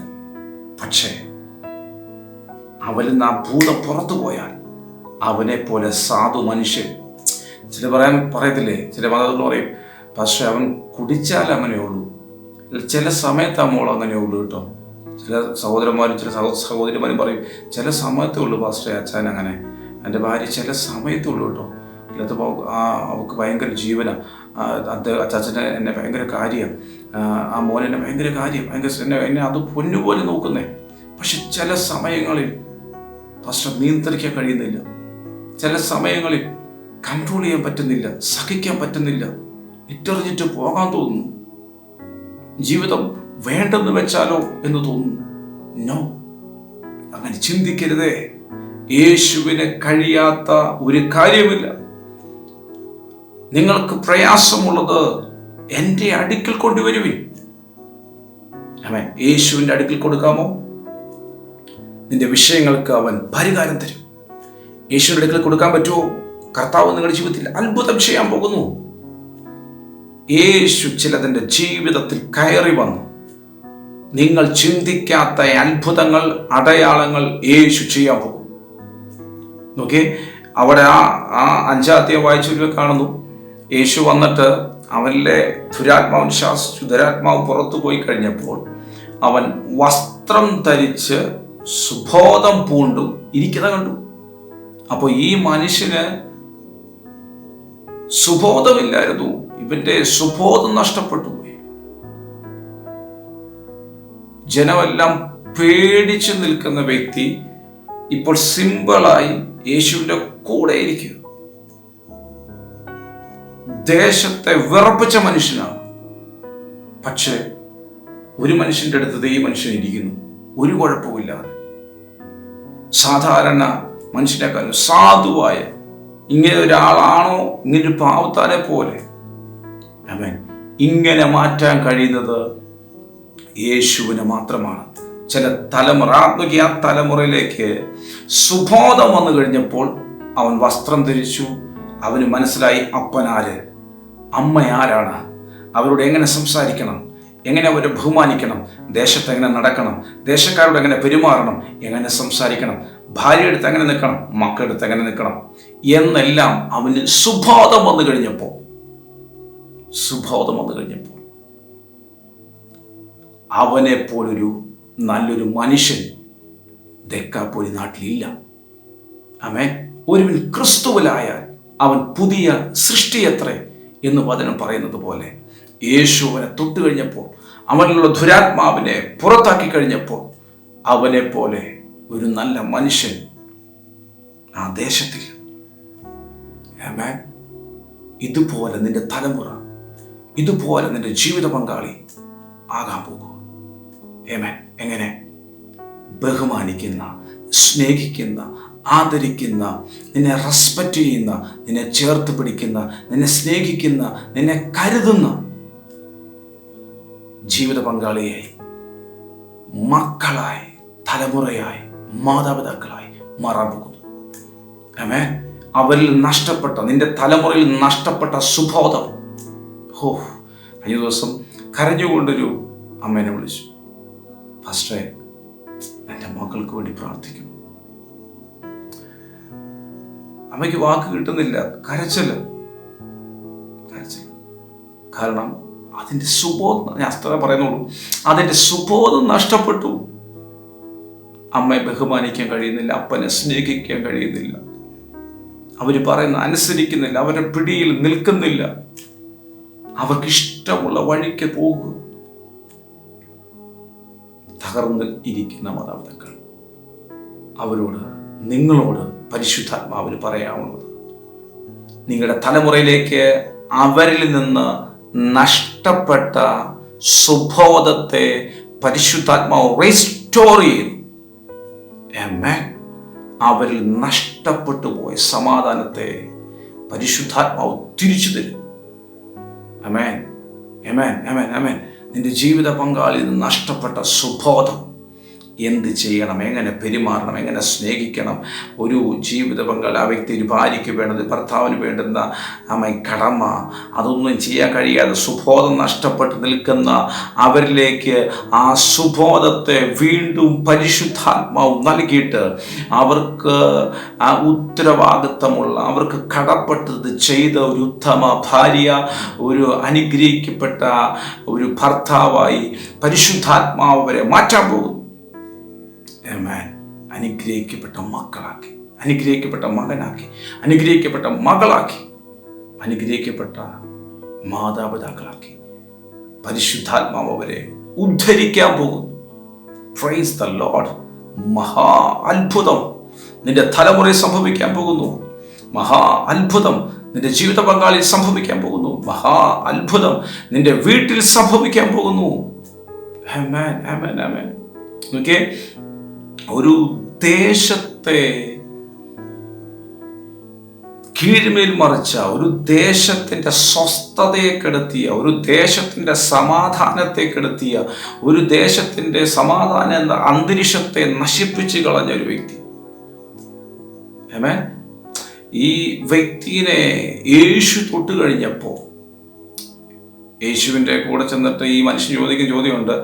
പക്ഷേ അവരിൽ നിന്ന് ആ ഭൂതം പുറത്തു പോയാൽ അവനെ പോലെ സാധു മനുഷ്യൻ, ചില പറയത്തില്ലേ, ചില മതങ്ങൾ പറയും, പക്ഷെ അവൻ കുടിച്ചാൽ അങ്ങനെ ഉള്ളൂ, ചില സമയത്ത് അമ്മോൾ അങ്ങനെ ഉള്ളൂ കേട്ടോ. ചില സഹോദരന്മാരും ചില സഹോദരിമാരും പറയും, ചില സമയത്തേ ഉള്ളൂ പാസ്റ്റർ അച്ഛൻ അങ്ങനെ, എൻ്റെ ഭാര്യ ചില സമയത്തേ ഉള്ളൂ കേട്ടോ. അല്ലാത്ത അവൾക്ക് ഭയങ്കര ജീവനാണ്, അച്ചാച്ചനെ എന്നെ ഭയങ്കര കാര്യമാണ്, ആ മോനെന്നെ ഭയങ്കര കാര്യം, എന്നെ അത് പൊന്നുപോലെ നോക്കുന്നേ. പക്ഷെ ചില സമയങ്ങളിൽ പാസ്റ്റർ നിയന്ത്രിക്കാൻ കഴിയുന്നില്ല, ചില സമയങ്ങളിൽ കൺട്രോൾ ചെയ്യാൻ പറ്റുന്നില്ല, സഹിക്കാൻ പറ്റുന്നില്ല, ഇട്ടെറിഞ്ഞിട്ട് പോകാൻ തോന്നുന്നു, ജീവിതം വേണ്ടെന്ന് വെച്ചാലോ എന്ന് തോന്നുന്നു. നോ, അങ്ങനെ ചിന്തിക്കരുതേ. യേശുവിന് കഴിയാത്ത ഒരു കാര്യമില്ല. നിങ്ങൾക്ക് പ്രയാസമുള്ളത് എൻ്റെ അടുക്കൽ കൊണ്ടുവരുവിൻ. ആമേൻ. യേശുവിൻ്റെ അടുക്കൽ കൊടുക്കാമോ? നിന്റെ വിഷയങ്ങൾക്ക് അവൻ പരിഹാരം തരും. യേശുവിൻ്റെ അടുക്കൽ കൊടുക്കാൻ പറ്റുമോ? കർത്താവ് നിങ്ങളുടെ ജീവിതത്തിൽ അത്ഭുതം ചെയ്യാൻ പോകുന്നു. യേശു ചിലതിൻ്റെ ജീവിതത്തിൽ കയറി വന്നു. നിങ്ങൾ ചിന്തിക്കാത്ത അത്ഭുതങ്ങൾ, അടയാളങ്ങൾ യേശു ചെയ്യാൻ പോകും. നോക്കിയേ, അവിടെ ആ 5-ാം അധ്യായം വായിച്ചു കാണുന്നു. യേശു വന്നിട്ട് അവനിലെ ദുരാത്മാവിന് ശാസിച്ചു. ദുരാത്മാവ് പുറത്തു പോയി കഴിഞ്ഞപ്പോൾ അവൻ വസ്ത്രം ധരിച്ച് സുബോധം പൂണ്ടും ഇരിക്കുന്ന കണ്ടു. അപ്പോൾ ഈ മനുഷ്യന് സുബോധമില്ലായിരുന്നു. ഇവന്റെ സുബോധം നഷ്ടപ്പെട്ടു പോയി. ജനമെല്ലാം പേടിച്ചു നിൽക്കുന്ന വ്യക്തി ഇപ്പോൾ സിമ്പിളായി യേശുവിന്റെ കൂടെ ഇരിക്കുക. ദേശത്തെ വിറപ്പിച്ച മനുഷ്യനാണ്. പക്ഷേ ഒരു മനുഷ്യന്റെ അടുത്ത് ഈ മനുഷ്യൻ ഇരിക്കുന്നു, ഒരു കുഴപ്പമില്ലാതെ. സാധാരണ മനുഷ്യനെക്കാളും സാധുവായ ഇങ്ങനെ ഒരാളാണോ, ഇങ്ങനൊരു പാവത്താനെ പോലെ ആമേൻ ഇങ്ങനെ മാറ്റാൻ കഴിയുന്നത് യേശുവിന് മാത്രമാണ്. ചില തലമുറ ആ തലമുറയിലേക്ക് സുബോധം വന്നു കഴിഞ്ഞപ്പോൾ അവൻ വസ്ത്രം ധരിച്ചു. അവന് മനസ്സിലായി അപ്പനാര്, അമ്മ ആരാണ്, അവരോട് എങ്ങനെ സംസാരിക്കണം, എങ്ങനെ അവരെ ബഹുമാനിക്കണം, ദേശത്ത് എങ്ങനെ നടക്കണം, ദേശക്കാരോട് എങ്ങനെ പെരുമാറണം, എങ്ങനെ സംസാരിക്കണം, ഭാര്യയെടുത്ത് എങ്ങനെ നിൽക്കണം, മക്കളെടുത്ത് എങ്ങനെ നിൽക്കണം എന്നെല്ലാം അവന് സുബോധം വന്നു കഴിഞ്ഞപ്പോൾ അവനെ പോലൊരു നല്ലൊരു മനുഷ്യൻ ദെക്കാപ്പൊലി നാട്ടിലില്ല. ആമേൻ. ഒരുവൻ ക്രിസ്തുവിലായാൽ അവൻ പുതിയ സൃഷ്ടിയത്രേ എന്ന് വചനം പറയുന്നത് പോലെ യേശു അവനെ തൊട്ട് കഴിഞ്ഞപ്പോൾ, അവനിലുള്ള ദുരാത്മാവിനെ പുറത്താക്കി കഴിഞ്ഞപ്പോൾ അവനെ പോലെ ഒരു നല്ല മനുഷ്യൻ ആ ദേശത്തിൽ. ആമേൻ. ഇതുപോലെ നിന്റെ തലമുറ, ഇതുപോലെ നിന്റെ ജീവിത പങ്കാളി ആകാൻ പോകും. ആമേൻ. എങ്ങനെ? ബഹുമാനിക്കുന്ന, സ്നേഹിക്കുന്ന, ആദരിക്കുന്ന, നിന്നെ റെസ്പെക്റ്റ് ചെയ്യുന്ന, നിന്നെ ചേർത്ത് പിടിക്കുന്ന, നിന്നെ സ്നേഹിക്കുന്ന, നിന്നെ കരുതുന്ന ജീവിത പങ്കാളിയായി, മക്കളായി, തലമുറയായി, മാതാപിതാക്കളായി മാറാൻ പോകുന്നു. ആമേൻ. അവരിൽ നഷ്ടപ്പെട്ട, നിന്റെ തലമുറയിൽ നഷ്ടപ്പെട്ട സുബോധം. കഴിഞ്ഞ ദിവസം കരഞ്ഞുകൊണ്ടൊരു അമ്മേനെ വിളിച്ചു. ഫസ്റ്റേ, എൻ്റെ മക്കൾക്ക് വേണ്ടി പ്രാർത്ഥിക്കുന്നു. അമ്മയ്ക്ക് വാക്ക് കിട്ടുന്നില്ല, കരച്ചില്. കാരണം അതിൻ്റെ സുബോധം, ഞാൻ അത്ര പറയുന്നുള്ളൂ, അതിൻ്റെ സുബോധം നഷ്ടപ്പെട്ടു. അമ്മയെ ബഹുമാനിക്കാൻ കഴിയുന്നില്ല, അപ്പനെ സ്നേഹിക്കാൻ കഴിയുന്നില്ല, അവർ പറയുന്ന അനുസരിക്കുന്നില്ല, അവരുടെ പിടിയിൽ നിൽക്കുന്നില്ല, അവർക്ക് ഇഷ്ടമുള്ള വഴിക്ക് പോകുക. തകർന്ന് ഇരിക്കുന്ന മാതാപിതാക്കൾ, അവരോട്, നിങ്ങളോട് പരിശുദ്ധാത്മാവിന് പറയാവുന്നത്, നിങ്ങളുടെ തലമുറയിലേക്ക് അവരിൽ നിന്ന് നഷ്ടപ്പെട്ട സുബോധത്തെ പരിശുദ്ധാത്മാവ് റീസ്റ്റോർ ചെയ്യുന്നു. ആമേൻ. അവരിൽ നഷ്ടപ്പെട്ടു പോയ സമാധാനത്തെ പരിശുദ്ധാത്മാവ് തിരിച്ചു തരും. ആമേൻ, ആമേൻ, ആമേൻ, ആമേൻ. നിന്റെ ജീവിത പങ്കാളിയിൽ നിന്ന് നഷ്ടപ്പെട്ട സുബോധം, എന്ത് ചെയ്യണം, എങ്ങനെ പെരുമാറണം, എങ്ങനെ സ്നേഹിക്കണം, ഒരു ജീവിത പങ്കാളി, ആ വ്യക്തി, ഒരു ഭാര്യയ്ക്ക് വേണ്ടത്, ഭർത്താവിന് വേണ്ടുന്ന കടമ, അതൊന്നും ചെയ്യാൻ കഴിയാതെ സുബോധം നഷ്ടപ്പെട്ട് നിൽക്കുന്ന അവരിലേക്ക് ആ സുബോധത്തെ വീണ്ടും പരിശുദ്ധാത്മാവ് നൽകിയിട്ട് അവർക്ക് ആ ഉത്തരവാദിത്തമുള്ള, അവർക്ക് കടപ്പെട്ടത് ചെയ്ത ഒരു ഉത്തമ ഭാര്യ, ഒരു അനുഗ്രഹിക്കപ്പെട്ട ഒരു ഭർത്താവായി പരിശുദ്ധാത്മാവ് വരെ മാറ്റാൻ പോകും. അനുഗ്രഹിക്കപ്പെട്ട മക്കളാക്കി, അനുഗ്രഹിക്കപ്പെട്ട മകനാക്കി, അനുഗ്രഹിക്കപ്പെട്ട മകളാക്കി, അനുഗ്രഹിക്കപ്പെട്ട മാതാപിതാക്കളാക്കി പരിശുദ്ധാത്മാവ് അവരെ ഉദ്ധരിക്കാൻ പോകുന്നു. Praise the Lord. മഹാ അത്ഭുതം നിന്റെ തലമുറയിൽ സംഭവിക്കാൻ പോകുന്നു. മഹാ അത്ഭുതം നിന്റെ ജീവിത പങ്കാളിയിൽ സംഭവിക്കാൻ പോകുന്നു. മഹാ അത്ഭുതം നിന്റെ വീട്ടിൽ സംഭവിക്കാൻ പോകുന്നു. ആമേൻ, ആമേൻ, ആമേൻ. ഓക്കേ, ഒരു ദേശത്തെ കീഴ്മേൽ മറിച്ച, ഒരു ദേശത്തിന്റെ സ്വസ്ഥതയെ കെടുത്തിയ, ഒരു ദേശത്തിന്റെ സമാധാനത്തെ കെടുത്തിയ, ഒരു ദേശത്തിന്റെ സമാധാന എന്ന അന്തരീക്ഷത്തെ നശിപ്പിച്ചു കളഞ്ഞ ഒരു വ്യക്തി. ആമേൻ. ഈ വ്യക്തിയെ യേശു തൊട്ട് കഴിഞ്ഞപ്പോൾ, യേശുവിൻ്റെ കൂടെ ചെന്നിട്ട് ഈ മനുഷ്യൻ ചോദിക്കുന്ന ചോദ്യമുണ്ട്,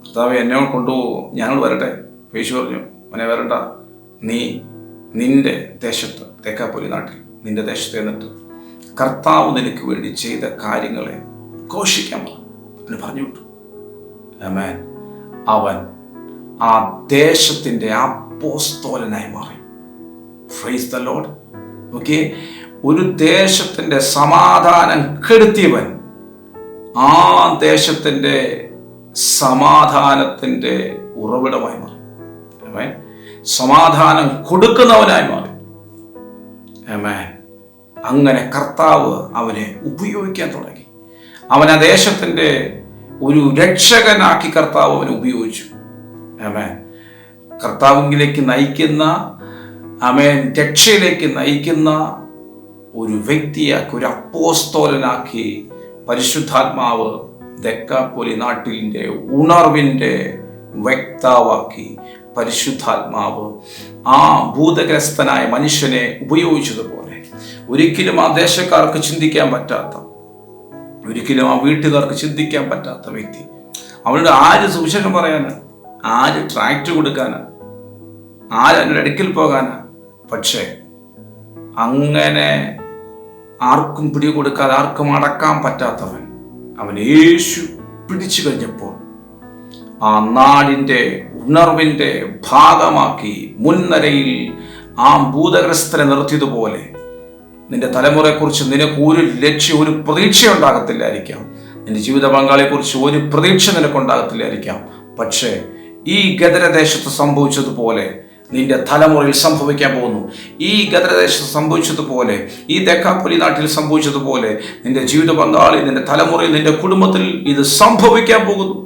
കർത്താവേ എന്നെ കൊണ്ടുപോകുമോ, ഞങ്ങൾ വരട്ടെ? യേശു പറഞ്ഞു, മോനെ വരണ്ട, നീ നിന്റെ ദേശത്ത്, തേക്കാപ്പൊലി നാട്ടിൽ നിന്റെ ദേശത്ത് എന്നിട്ട് കർത്താവ് നിനക്ക് വേണ്ടി ചെയ്ത കാര്യങ്ങളെ ഘോഷിക്കാൻ പറഞ്ഞു വിട്ടു. ആമേൻ. അവൻ ആ ദേശത്തിൻ്റെ അപ്പോസ്തലനായി മാറി. Price the Lord. ഓക്കെ, ഒരു ദേശത്തിൻ്റെ സമാധാനം കെടുത്തിയവൻ ആ ദേശത്തിൻ്റെ സമാധാനത്തിൻ്റെ ഉറവിടമായി മാറി. ആമേൻ. സമാധാനം കൊടുക്കുന്നവനായി മാറി. ആമേൻ. അങ്ങനെ കർത്താവ് അവനെ ഉപയോഗിക്കാൻ തുടങ്ങി. അവൻ ആ ദേശത്തിൻ്റെ ഒരു രക്ഷകനാക്കി കർത്താവ് അവനെ ഉപയോഗിച്ചു. ആമേൻ. കർത്താവിലേക്ക് നയിക്കുന്ന, ആമേൻ, രക്ഷയിലേക്ക് നയിക്കുന്ന ഒരു വ്യക്തിയാക്കി, ഒരു അപ്പോസ്തോലനാക്കി പരിശുദ്ധാത്മാവ് ദെക്കാപ്പൊലി നാട്ടിൻ്റെ ഉണർവിൻ്റെ വ്യക്താവാക്കി പരിശുദ്ധാത്മാവ് ആ ഭൂതഗ്രസ്തനായ മനുഷ്യനെ ഉപയോഗിച്ചതുപോലെ ഒരിക്കലും ആ ദേശക്കാർക്ക് ചിന്തിക്കാൻ പറ്റാത്ത, ഒരിക്കലും ആ വീട്ടുകാർക്ക് ചിന്തിക്കാൻ പറ്റാത്ത വ്യക്തി, അവനോട് ആര് സുവിശേഷം പറയാനാ, ആര് ട്രാക്ട് കൊടുക്കാനാ, ആരതിൻ്റെ അടുക്കൽ പോകാനാ? പക്ഷേ അങ്ങനെ ആർക്കും പിടികൊടുക്കാതെ, ആർക്കും അടക്കാൻ പറ്റാത്തവൻ അവൻ യേശു പിടിച്ചു കഴിഞ്ഞപ്പോൾ ആ നാടിൻ്റെ ഉണർവിൻ്റെ ഭാഗമാക്കി മുൻനിരയിൽ ആ ഭൂതഗ്രസ്തനെ നിർത്തിയതുപോലെ നിന്റെ തലമുറയെക്കുറിച്ച് നിനക്ക് ഒരു ലക്ഷ്യം, ഒരു പ്രതീക്ഷ ഉണ്ടാകത്തില്ലായിരിക്കാം. നിന്റെ ജീവിത പങ്കാളിയെക്കുറിച്ച് ഒരു പ്രതീക്ഷ നിനക്കുണ്ടാകത്തില്ലായിരിക്കാം. പക്ഷേ ഈ ഗദരദേശത്ത് സംഭവിച്ചതുപോലെ നിന്റെ തലമുറയിൽ സംഭവിക്കാൻ പോകുന്നു. ഈ ഗദരദേശത്ത് സംഭവിച്ചതുപോലെ, ഈ ദെക്കാപ്പൊലി നാട്ടിൽ സംഭവിച്ചതുപോലെ നിന്റെ ജീവിത പങ്കാളി, നിന്റെ തലമുറയിൽ, നിന്റെ കുടുംബത്തിൽ ഇത് സംഭവിക്കാൻ പോകുന്നു.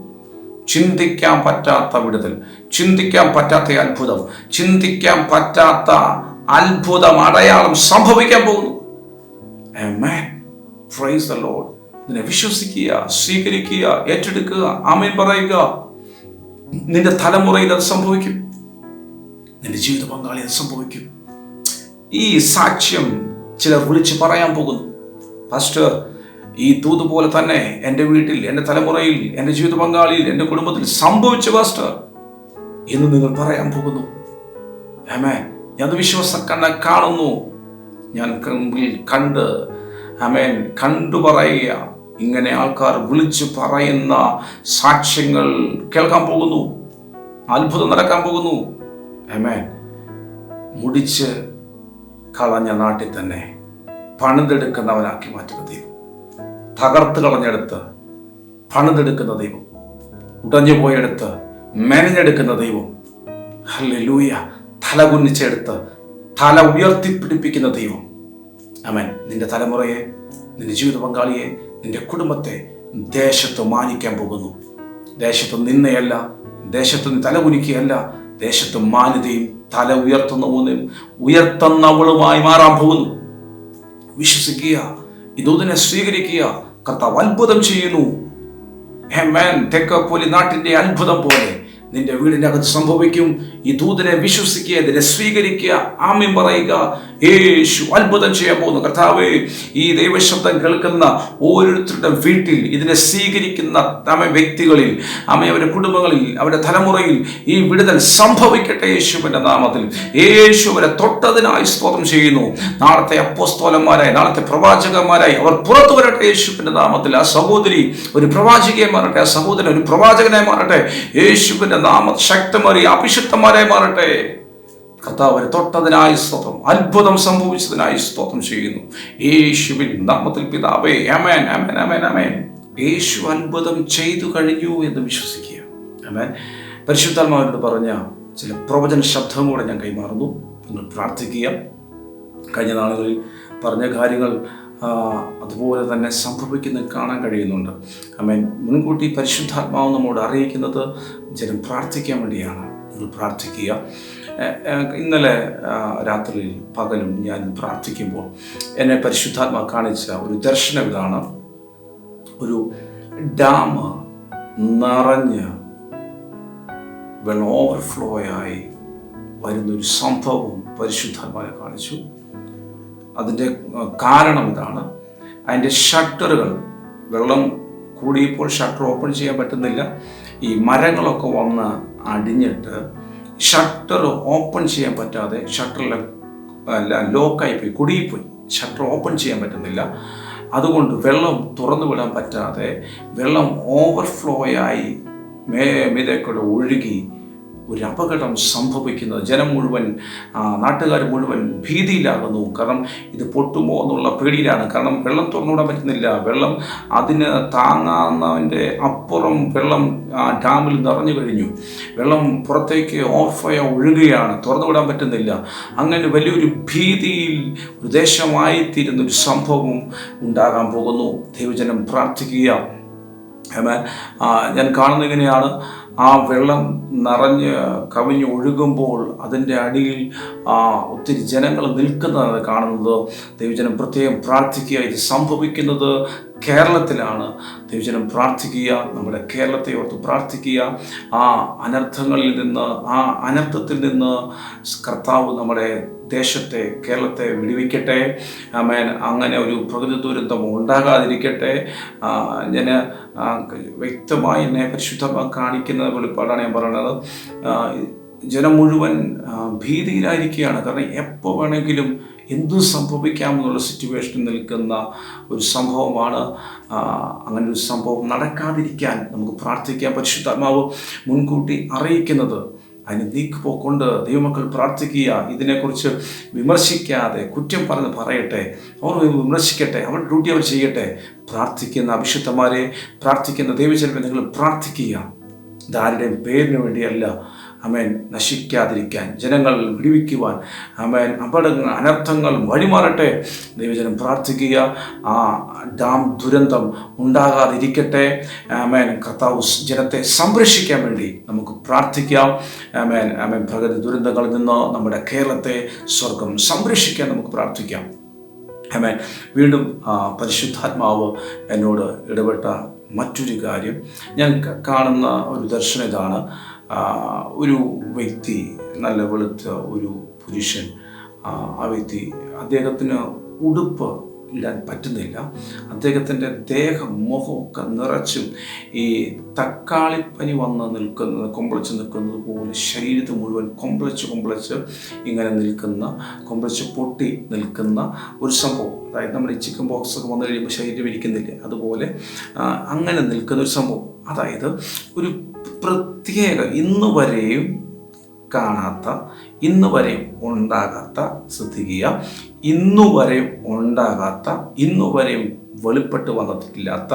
ചിന്തിക്കാൻ പറ്റാത്ത വിടുതൽ, ചിന്തിക്കാൻ പറ്റാത്ത അത്ഭുതം, ചിന്തിക്കാൻ പറ്റാത്ത അത്ഭുതം, അടയാളം സംഭവിക്കാൻ പോകുന്നു. ആമേൻ. Praise the Lord. ഇതിനെ വിശ്വസിക്കുക, സ്വീകരിക്കുക, ഏറ്റെടുക്കുക, ആമേൻ പറയുക. നിന്റെ തലമുറയിൽ അത് സംഭവിക്കും. നിന്റെ ജീവിത പങ്കാളി അത് സംഭവിക്കും. ഈ സാക്ഷ്യം ചിലർ വിളിച്ച് പറയാൻ പോകുന്നു. പാസ്റ്റർ, ഈ ദൂത് പോലെ തന്നെ എൻ്റെ വീട്ടിൽ, എൻ്റെ തലമുറയിൽ, എൻ്റെ ജീവിത പങ്കാളിയിൽ, എൻ്റെ കുടുംബത്തിൽ സംഭവിച്ച പാസ്റ്റർ എന്ന് നിങ്ങൾ പറയാൻ പോകുന്നു. ആമേൻ. ഞാൻ വിശ്വാസം കാണുന്നു. ഞാൻ കണ്ട്, ആമേൻ, കണ്ടു പറയുക. ഇങ്ങനെ ആൾക്കാർ വിളിച്ചു പറയുന്ന സാക്ഷ്യങ്ങൾ കേൾക്കാൻ പോകുന്നു. അത്ഭുതം നടക്കാൻ പോകുന്നു. ആമേൻ. മുടിച്ച് കളഞ്ഞ നാട്ടിൽ തന്നെ പണിതെടുക്കുന്നവനാക്കി മാറ്റുന്ന ദൈവം, തകർത്ത് കളഞ്ഞെടുത്ത് പണിതെടുക്കുന്ന ദൈവം, ഉടഞ്ഞു പോയെടുത്ത് മെനഞ്ഞെടുക്കുന്ന ദൈവം, ഹല്ലേലൂയ, തല കുനിച്ചെടുത്ത് തല ഉയർത്തിപ്പിടിപ്പിക്കുന്ന ദൈവം. ആമേൻ. നിന്റെ തലമുറയെ, നിന്റെ ജീവിത പങ്കാളിയെ, നിന്റെ കുടുംബത്തെ ദേശത്ത് മാനിക്കാൻ പോകുന്നു. ദേശത്ത് നിന്നയല്ല, ദേശത്ത് തല കുനിക്കുകയല്ല, ദേശത്ത് മാന്യതയും തല ഉയർത്തുന്നവളുമായി മാറാൻ പോകുന്നു. വിശ്വസിക്കുക, ഇതൂതിനെ സ്വീകരിക്കുക. കർത്താവ് അത്ഭുതം ചെയ്യുന്നു. ആമേൻ. ദെക്കാപ്പൊലി നാട്ടിന്റെ അത്ഭുതം പോലെ നിന്റെ വീടിൻ്റെ അകത്ത് സംഭവിക്കും. ഈ ദൂതനെ വിശ്വസിക്കുക, ഇതിനെ സ്വീകരിക്കുക, ആമേൻ പറയുക. യേശു അത്ഭുതം ചെയ്യാൻ പോകുന്നു. കർത്താവേ, ഈ ദൈവശബ്ദം കേൾക്കുന്ന ഓരോരുത്തരുടെ വീട്ടിൽ ഇതിനെ സ്വീകരിക്കുന്ന വ്യക്തികളിൽ, അവരുടെ കുടുംബങ്ങളിൽ, അവരുടെ തലമുറയിൽ ഈ വിടുതൽ സംഭവിക്കട്ടെ യേശുവിൻ്റെ നാമത്തിൽ. യേശു അവരെ തൊട്ടതിനായി സ്തോത്രം ചെയ്യുന്നു. നാളത്തെ അപ്പോസ്തലന്മാരായി, നാളത്തെ പ്രവാചകന്മാരായി അവർ പുറത്തു വരട്ടെ യേശുവിൻ്റെ നാമത്തിൽ. ആ സഹോദരി ഒരു പ്രവാചകയായി മാറട്ടെ, ആ സഹോദരൻ ഒരു പ്രവാചകനായി മാറട്ടെ. യേശുവിൻ്റെ നാമം ശക്തമേറിയ അഭിഷിക്തന്മാരായി മാറട്ടെ. കർത്താവ് തൊട്ടതിനായി സ്തോത്രം, അത്ഭുതം സംഭവിച്ചതിനായി സ്തോത്രം ചെയ്യുന്നു യേശുവിൻ നാമത്തിൽ പിതാവേ. ആമേൻ, ആമേൻ, ആമേൻ, ആമേൻ. യേശു അത്ഭുതം ചെയ്തു കഴിഞ്ഞു എന്ന് വിശ്വസിക്കുക. ആമേൻ. പരിശുദ്ധാത്മാവിനോട് പറഞ്ഞ ചില പ്രവചന ശബ്ദം കൂടെ ഞാൻ കൈമാറുന്നു. നിങ്ങൾ പ്രാർത്ഥിക്കുക. കഴിഞ്ഞ നാളുകളിൽ പറഞ്ഞ കാര്യങ്ങൾ അതുപോലെ തന്നെ സംഭവിക്കുന്ന കാണാൻ കഴിയുന്നുണ്ട്. ആമേൻ. മുൻകൂട്ടി പരിശുദ്ധാത്മാവ് നമ്മോട് അറിയിക്കുന്നത് ജനം പ്രാർത്ഥിക്കാൻ വേണ്ടിയാണ്. നിങ്ങൾ പ്രാർത്ഥിക്കുക. ഇന്നലെ രാത്രിയിൽ പകലും ഞാൻ പ്രാർത്ഥിക്കുമ്പോൾ എന്നെ പരിശുദ്ധാത്മാവ് കാണിച്ച ഒരു ദർശനം ഇതാണ്. ഒരു ഡാം നിറഞ്ഞ് വെള്ളം ഓവർഫ്ലോ ആയി വരുന്നൊരു സംഭവം പരിശുദ്ധാത്മാവിനെ കാണിച്ചു. അതിൻ്റെ കാരണം ഇതാണ്. അതിൻ്റെ ഷട്ടറുകൾ, വെള്ളം കൂടിയപ്പോൾ ഷട്ടർ ഓപ്പൺ ചെയ്യാൻ പറ്റുന്നില്ല. ഈ മരങ്ങളൊക്കെ വന്ന് അടിഞ്ഞിട്ട് ഷട്ടർ ഓപ്പൺ ചെയ്യാൻ പറ്റാതെ ഷട്ടറെല്ലാം ലോക്കായിപ്പോയി, കുടുങ്ങിപ്പോയി. ഷട്ടർ ഓപ്പൺ ചെയ്യാൻ പറ്റുന്നില്ല. അതുകൊണ്ട് വെള്ളം തുറന്നു വിടാൻ പറ്റാതെ വെള്ളം ഓവർഫ്ലോ ആയി മീതേക്കൂടെ ഒഴുകി ഒരു അപകടം സംഭവിക്കുന്നത്. ജനം മുഴുവൻ, നാട്ടുകാർ മുഴുവൻ ഭീതിയിലാകുന്നു. കാരണം ഇത് പൊട്ടുമോ എന്നുള്ള പേടിയിലാണ്. കാരണം വെള്ളം തുറന്നുവിടാൻ പറ്റുന്നില്ല. വെള്ളം അതിന് താങ്ങാവുന്നതിൻ്റെ അപ്പുറം വെള്ളം ഡാമിൽ നിറഞ്ഞു കഴിഞ്ഞു. വെള്ളം പുറത്തേക്ക് ഓവർഫ്ലോ ഒഴുകുകയാണ്, തുറന്നുവിടാൻ പറ്റുന്നില്ല. അങ്ങനെ വലിയൊരു ഭീതിയിൽ ഒരു ദേശമായിത്തീരുന്നൊരു സംഭവം ഉണ്ടാകാൻ പോകുന്നു. ദൈവജനം പ്രാർത്ഥിക്കുക. ഞാൻ കാണുന്നത് എങ്ങനെയാണ്, ആ വെള്ളം നിറഞ്ഞ് കവിഞ്ഞ് ഒഴുകുമ്പോൾ അതിൻ്റെ അടിയിൽ ഒത്തിരി ജനങ്ങൾ നിൽക്കുന്നതാണ് കാണുന്നത്. ദൈവജനം പ്രത്യേകം പ്രാർത്ഥിക്കുക. ഇത് സംഭവിക്കുന്നത് കേരളത്തിലാണ്. ദൈവജനം പ്രാർത്ഥിക്കുക, നമ്മുടെ കേരളത്തെ ഓർത്ത് പ്രാർത്ഥിക്കുക. ആ അനർത്ഥങ്ങളിൽ നിന്ന്, ആ അനർത്ഥത്തിൽ നിന്ന് കർത്താവ് നമ്മുടെ ദേശത്തെ, കേരളത്തെ വിടുവിക്കട്ടെ. ആമേൻ. അങ്ങനെ ഒരു പ്രകൃതി ദുരന്തം ഉണ്ടാകാതിരിക്കട്ടെ. ഞാൻ വ്യക്തമായി എന്നെ പരിശുദ്ധമായി കാണിക്കുന്ന വെളിപ്പാടാണ് ഞാൻ പറയുന്നത്. ജനം മുഴുവൻ ഭീതിയിലായിരിക്കുകയാണ്. കാരണം എപ്പോൾ വേണമെങ്കിലും എന്തു സംഭവിക്കാമെന്നുള്ള സിറ്റുവേഷനിൽ നിൽക്കുന്ന ഒരു സംഭവമാണ്. അങ്ങനെ ഒരു സംഭവം നടക്കാതിരിക്കാൻ നമുക്ക് പ്രാർത്ഥിക്കാം. പരിശുദ്ധാത്മാവ് മുൻകൂട്ടി അറിയിക്കുന്നത്. അതിന് നീക്കുപോക്കൊണ്ട് ദൈവമക്കൾ പ്രാർത്ഥിക്കുക. ഇതിനെക്കുറിച്ച് വിമർശിക്കാതെ, കുറ്റം പറഞ്ഞ് പറയട്ടെ, അവർ വിമർശിക്കട്ടെ, അവരുടെ ഡ്യൂട്ടി അവർ ചെയ്യട്ടെ. പ്രാർത്ഥിക്കുന്ന അഭിഷിക്തന്മാരെ, പ്രാർത്ഥിക്കുന്ന ദൈവജനത്തെ നിങ്ങൾ പ്രാർത്ഥിക്കുക. ഇതാരുടെയും പേരിന് വേണ്ടിയല്ല. ആമേൻ. നശിക്കാതിരിക്കാൻ, ജനങ്ങൾ വിടുവിക്കുവാൻ, ആമേൻ, അപകടങ്ങൾ, അനർത്ഥങ്ങൾ വഴിമാറട്ടെ. ദൈവജനം പ്രാർത്ഥിക്കുക. ആ ഡാം ദുരന്തം ഉണ്ടാകാതിരിക്കട്ടെ. ആമേൻ. കർത്താവ് ജനത്തെ സംരക്ഷിക്കാൻ വേണ്ടി നമുക്ക് പ്രാർത്ഥിക്കാം. ആമേൻ. ആമേൻ. പ്രകൃതി ദുരന്തങ്ങളിൽ നിന്ന് നമ്മുടെ കേരളത്തെ സ്വർഗം സംരക്ഷിക്കാൻ നമുക്ക് പ്രാർത്ഥിക്കാം. ആമേൻ. വീണ്ടും പരിശുദ്ധാത്മാവ് എന്നോട് ഇടപെട്ട മറ്റൊരു കാര്യം, ഞാൻ കാണുന്ന ഒരു ദർശനം ഇതാണ്. ഒരു വ്യക്തി, നല്ല വെളുത്ത ഒരു പുരുഷൻ, ആ വ്യക്തി, അദ്ദേഹത്തിന് ഉടുപ്പ് ഇടാൻ പറ്റുന്നില്ല. അദ്ദേഹത്തിൻ്റെ ദേഹം, മുഖമൊക്കെ നിറച്ചും ഈ തക്കാളിപ്പനി വന്ന് നിൽക്കുന്നത്, കൊമ്പളിച്ച് നിൽക്കുന്നത് പോലെ ശരീരത്തിൽ മുഴുവൻ കൊമ്പളിച്ച് ഇങ്ങനെ നിൽക്കുന്ന, കൊമ്പളിച്ച് പൊട്ടി നിൽക്കുന്ന ഒരു സംഭവം. അതായത് നമ്മുടെ ഈ ചിക്കൻ ബോക്സ് ഒക്കെ വന്നു കഴിയുമ്പോൾ ശരീരം ഇരിക്കുന്നില്ലേ, അതുപോലെ അങ്ങനെ നിൽക്കുന്ന ഒരു സംഭവം. അതായത് ഒരു പ്രത്യേക, ഇന്നുവരെയും കാണാത്ത, ഇന്നുവരെയും ഉണ്ടാകാത്ത, ശ്രദ്ധിക്കുക, ഇന്നുവരെയും ഉണ്ടാകാത്ത, ഇന്നുവരെയും വെളിപ്പെട്ട് വന്നിട്ടില്ലാത്ത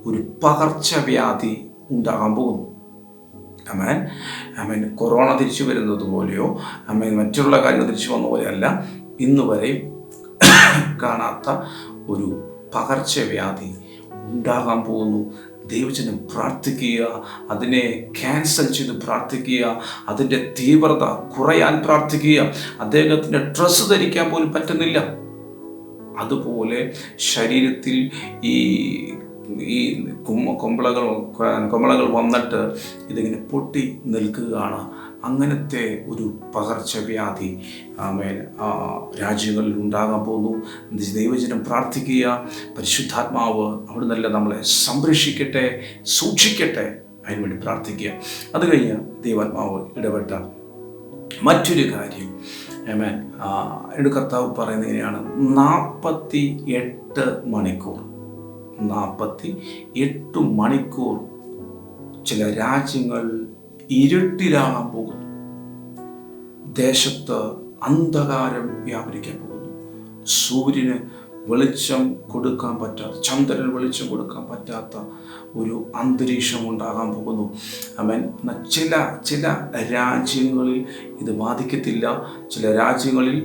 ഒരു പകർച്ചവ്യാധി ഉണ്ടാകാൻ പോകുന്നു. ആമേൻ. ആമേൻ. കൊറോണ തിരിച്ചു വരുന്നത് പോലെയോ, ആമേൻ, മറ്റുള്ള കാര്യങ്ങൾ തിരിച്ചു വന്ന പോലെയല്ല, ഇന്നുവരെയും കാണാത്ത ഒരു പകർച്ചവ്യാധി ഉണ്ടാകാൻ പോകുന്നു. ദൈവജനം പ്രാർത്ഥിക്കുക. അതിനെ ക്യാൻസൽ ചെയ്ത് പ്രാർത്ഥിക്കുക. അതിൻ്റെ തീവ്രത കുറയാൻ പ്രാർത്ഥിക്കുക. അദ്ദേഹത്തിന് ഡ്രസ്സ് ധരിക്കാൻ പോലും പറ്റുന്നില്ല. അതുപോലെ ശരീരത്തിൽ ഈ കൊമ്പളകൾ വന്നിട്ട് ഇതിങ്ങനെ പൊട്ടി നിൽക്കുകയാണ്. അങ്ങനത്തെ ഒരു പകർച്ചവ്യാധി ആമേൻ രാജ്യങ്ങളിൽ ഉണ്ടാകാൻ പോകുന്നു. ദൈവജനം പ്രാർത്ഥിക്കുക. പരിശുദ്ധാത്മാവ് അവിടുന്നല്ല നമ്മളെ സംരക്ഷിക്കട്ടെ, സൂക്ഷിക്കട്ടെ. അതിനുവേണ്ടി പ്രാർത്ഥിക്കുക. അത് കഴിഞ്ഞ് ദൈവാത്മാവ് ഇടപെട്ട മറ്റൊരു കാര്യം, ആമേൻ, എൻ്റെ കർത്താവ് പറയുന്നത് ഇങ്ങനെയാണ്: 48 മണിക്കൂർ 48 മണിക്കൂർ ചില രാജ്യങ്ങൾ ഇരുട്ടിലാകാൻ പോകുന്നു. ദേശത്ത് അന്ധകാരം വ്യാപരിക്കാൻ പോകുന്നു. സൂര്യന് വെളിച്ചം കൊടുക്കാൻ പറ്റാത്ത, ചന്ദ്രന് വെളിച്ചം കൊടുക്കാൻ പറ്റാത്ത ഒരു അന്തരീക്ഷം ഉണ്ടാകാൻ പോകുന്നു. ആമേൻ. ചില രാജ്യങ്ങളിൽ ഇത് ബാധിക്കത്തില്ല. ചില രാജ്യങ്ങളിൽ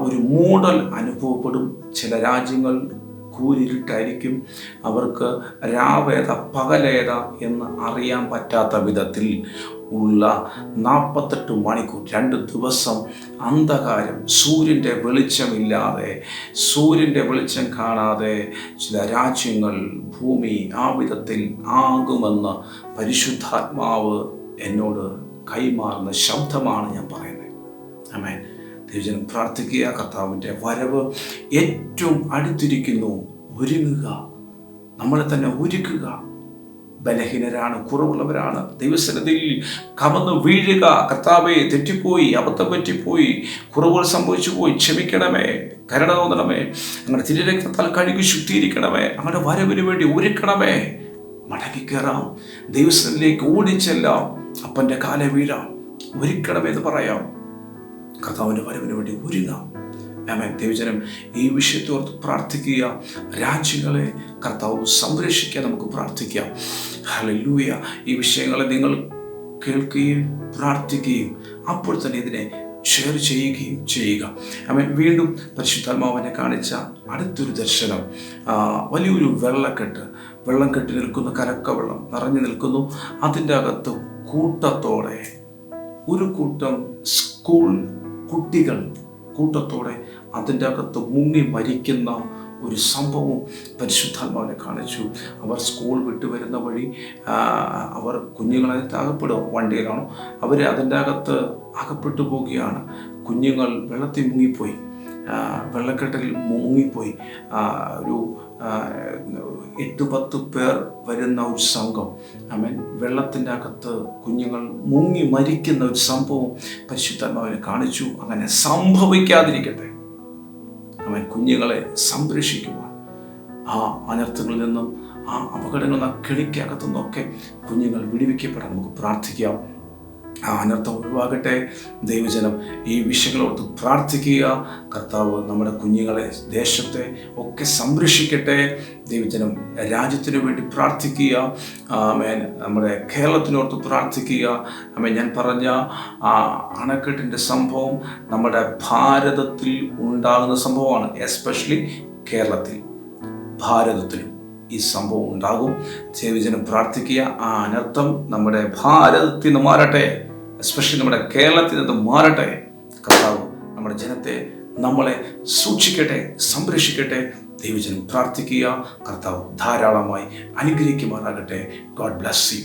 ഒരു മൂടൽ അനുഭവപ്പെടും. ചില രാജ്യങ്ങൾ കൂരിരുട്ടായിരിക്കും. അവർക്ക് രാവേത പകലേത എന്ന് അറിയാൻ പറ്റാത്ത വിധത്തിൽ ഉള്ള 48 മണിക്കൂർ, 2 ദിവസം അന്ധകാരം, സൂര്യൻ്റെ വെളിച്ചമില്ലാതെ, സൂര്യൻ്റെ വെളിച്ചം കാണാതെ ചില രാജ്യങ്ങൾ, ഭൂമി ആ വിധത്തിൽ ആകുമെന്ന് പരിശുദ്ധാത്മാവ് എന്നോട് കൈമാറുന്ന ശബ്ദമാണ് ഞാൻ പറയുന്നത്. ആമേൻ. ദൈവജനം പ്രാർത്ഥിക്കുക. കർത്താവിൻ്റെ വരവ് ഏറ്റവും അടുത്തിരിക്കുന്നു. ഒരുങ്ങുക, നമ്മളെ തന്നെ ഒരുക്കുക. ബലഹീനരാണ്, കുറവുള്ളവരാണ്. ദൈവസന്നിധിയിൽ കമന്ന് വീഴുക. കർത്താവേ, തെറ്റിപ്പോയി, അബദ്ധം പറ്റിപ്പോയി, കുറവുകൾ സംഭവിച്ചു പോയി, ക്ഷമിക്കണമേ, കരുണ തോന്നണമേ, അങ്ങനെ തിരുരക്തത്താൽ കഴുകി ശുദ്ധീകരിക്കണമേ, അങ്ങനെ വരവിന് വേണ്ടി ഒരുക്കണമേ. മടങ്ങിക്കയറാം, ദൈവസന്നിധിയിലേക്ക് ഓടിച്ചെല്ലാം, അപ്പൻ്റെ കാലെ വീഴാം. ഒരുക്കണമെന്ന് പറയാം. കർത്താവിൻ്റെ വരവിന് വേണ്ടി ഒരുങ്ങാം. ആമേൻ. ദൈവജനം ഈ വിഷയത്തോർത്ത് പ്രാർത്ഥിക്കുക. രാജ്യങ്ങളെ കർത്താവ് സംരക്ഷിക്കാൻ നമുക്ക് പ്രാർത്ഥിക്കാം. ഹല്ലേലൂയ. ഈ വിഷയങ്ങളെ നിങ്ങൾ കേൾക്കുകയും പ്രാർത്ഥിക്കുകയും അപ്പോൾ തന്നെ ഇതിനെ ഷെയർ ചെയ്യുകയും ചെയ്യുക. ആമേൻ. വീണ്ടും പരിശുദ്ധാത്മാവിനെ കാണിച്ച അടുത്തൊരു ദർശനം, വലിയൊരു വെള്ളം കെട്ടി നിൽക്കുന്ന കലക്ക വെള്ളം നിറഞ്ഞു നിൽക്കുന്നു. അതിൻ്റെ അകത്ത് കൂട്ടത്തോടെ ഒരു കൂട്ടം സ്കൂൾ കുട്ടികൾ കൂട്ടത്തോടെ അതിൻ്റെ അകത്ത് മുങ്ങി മരിക്കുന്ന ഒരു സംഭവം പരിശുദ്ധാത്മാവിനെ കാണിച്ചു. അവർ സ്കൂൾ വിട്ടു വരുന്ന വഴി അവർ കുഞ്ഞുങ്ങളതിനകത്ത് അകപ്പെടുക, വണ്ടിയിലാണോ അവർ അതിൻ്റെ അകത്ത് അകപ്പെട്ടു പോവുകയാണ്. കുഞ്ഞുങ്ങൾ വെള്ളത്തിൽ മുങ്ങിപ്പോയി, വെള്ളക്കെട്ടിൽ മുങ്ങിപ്പോയി. ഒരു 8-10 പേർ വരുന്ന ഒരു സംഘം, ആമേൻ, വെള്ളത്തിൻ്റെ അകത്ത് കുഞ്ഞുങ്ങൾ മുങ്ങി മരിക്കുന്ന ഒരു സംഭവം പരിശുദ്ധാത്മാവിനെ കാണിച്ചു. അങ്ങനെ സംഭവിക്കാതിരിക്കട്ടെ. ആമേൻ. കുഞ്ഞുങ്ങളെ സംരക്ഷിക്കുവാൻ ആ അനർത്ഥങ്ങളിൽ നിന്നും ആ അപകടങ്ങളിൽ നിന്ന് കെണിക്കകത്തു നിന്നൊക്കെ കുഞ്ഞുങ്ങൾ വിടുവിക്കപ്പെടാൻ നമുക്ക് പ്രാർത്ഥിക്കാം. ആ അനർത്ഥം ഒഴിവാകട്ടെ. ദൈവജനം ഈ വിഷയങ്ങളോർത്ത് പ്രാർത്ഥിക്കുക. കർത്താവ് നമ്മുടെ കുഞ്ഞുങ്ങളെ, ദേശത്തെ ഒക്കെ സംരക്ഷിക്കട്ടെ. ദൈവജനം രാജ്യത്തിനു വേണ്ടി പ്രാർത്ഥിക്കുക. ആമേൻ. നമ്മുടെ കേരളത്തിനോർത്ത് പ്രാർത്ഥിക്കുക. ആമേൻ. ഞാൻ പറഞ്ഞ ആ അണക്കെട്ടിൻ്റെ സംഭവം നമ്മുടെ ഭാരതത്തിൽ ഉണ്ടാകുന്ന സംഭവമാണ്. എസ്പെഷ്യലി കേരളത്തിൽ, ഭാരതത്തിലും ഈ സംഭവം ഉണ്ടാകും. ദൈവജനം പ്രാർത്ഥിക്കുക. ആ അനർത്ഥം നമ്മുടെ ഭാരതത്തിൽ നിന്ന് മാറട്ടെ, എസ്പെഷ്യലി നമ്മുടെ കേരളത്തിൽ നിന്ന് മാറട്ടെ. കർത്താവ് നമ്മുടെ ജനത്തെ, നമ്മളെ സൂക്ഷിക്കട്ടെ, സംരക്ഷിക്കട്ടെ. ദൈവജനം പ്രാർത്ഥിക്കുക. കർത്താവ് ധാരാളമായി അനുഗ്രഹിക്കുമാറാകട്ടെ. God bless you.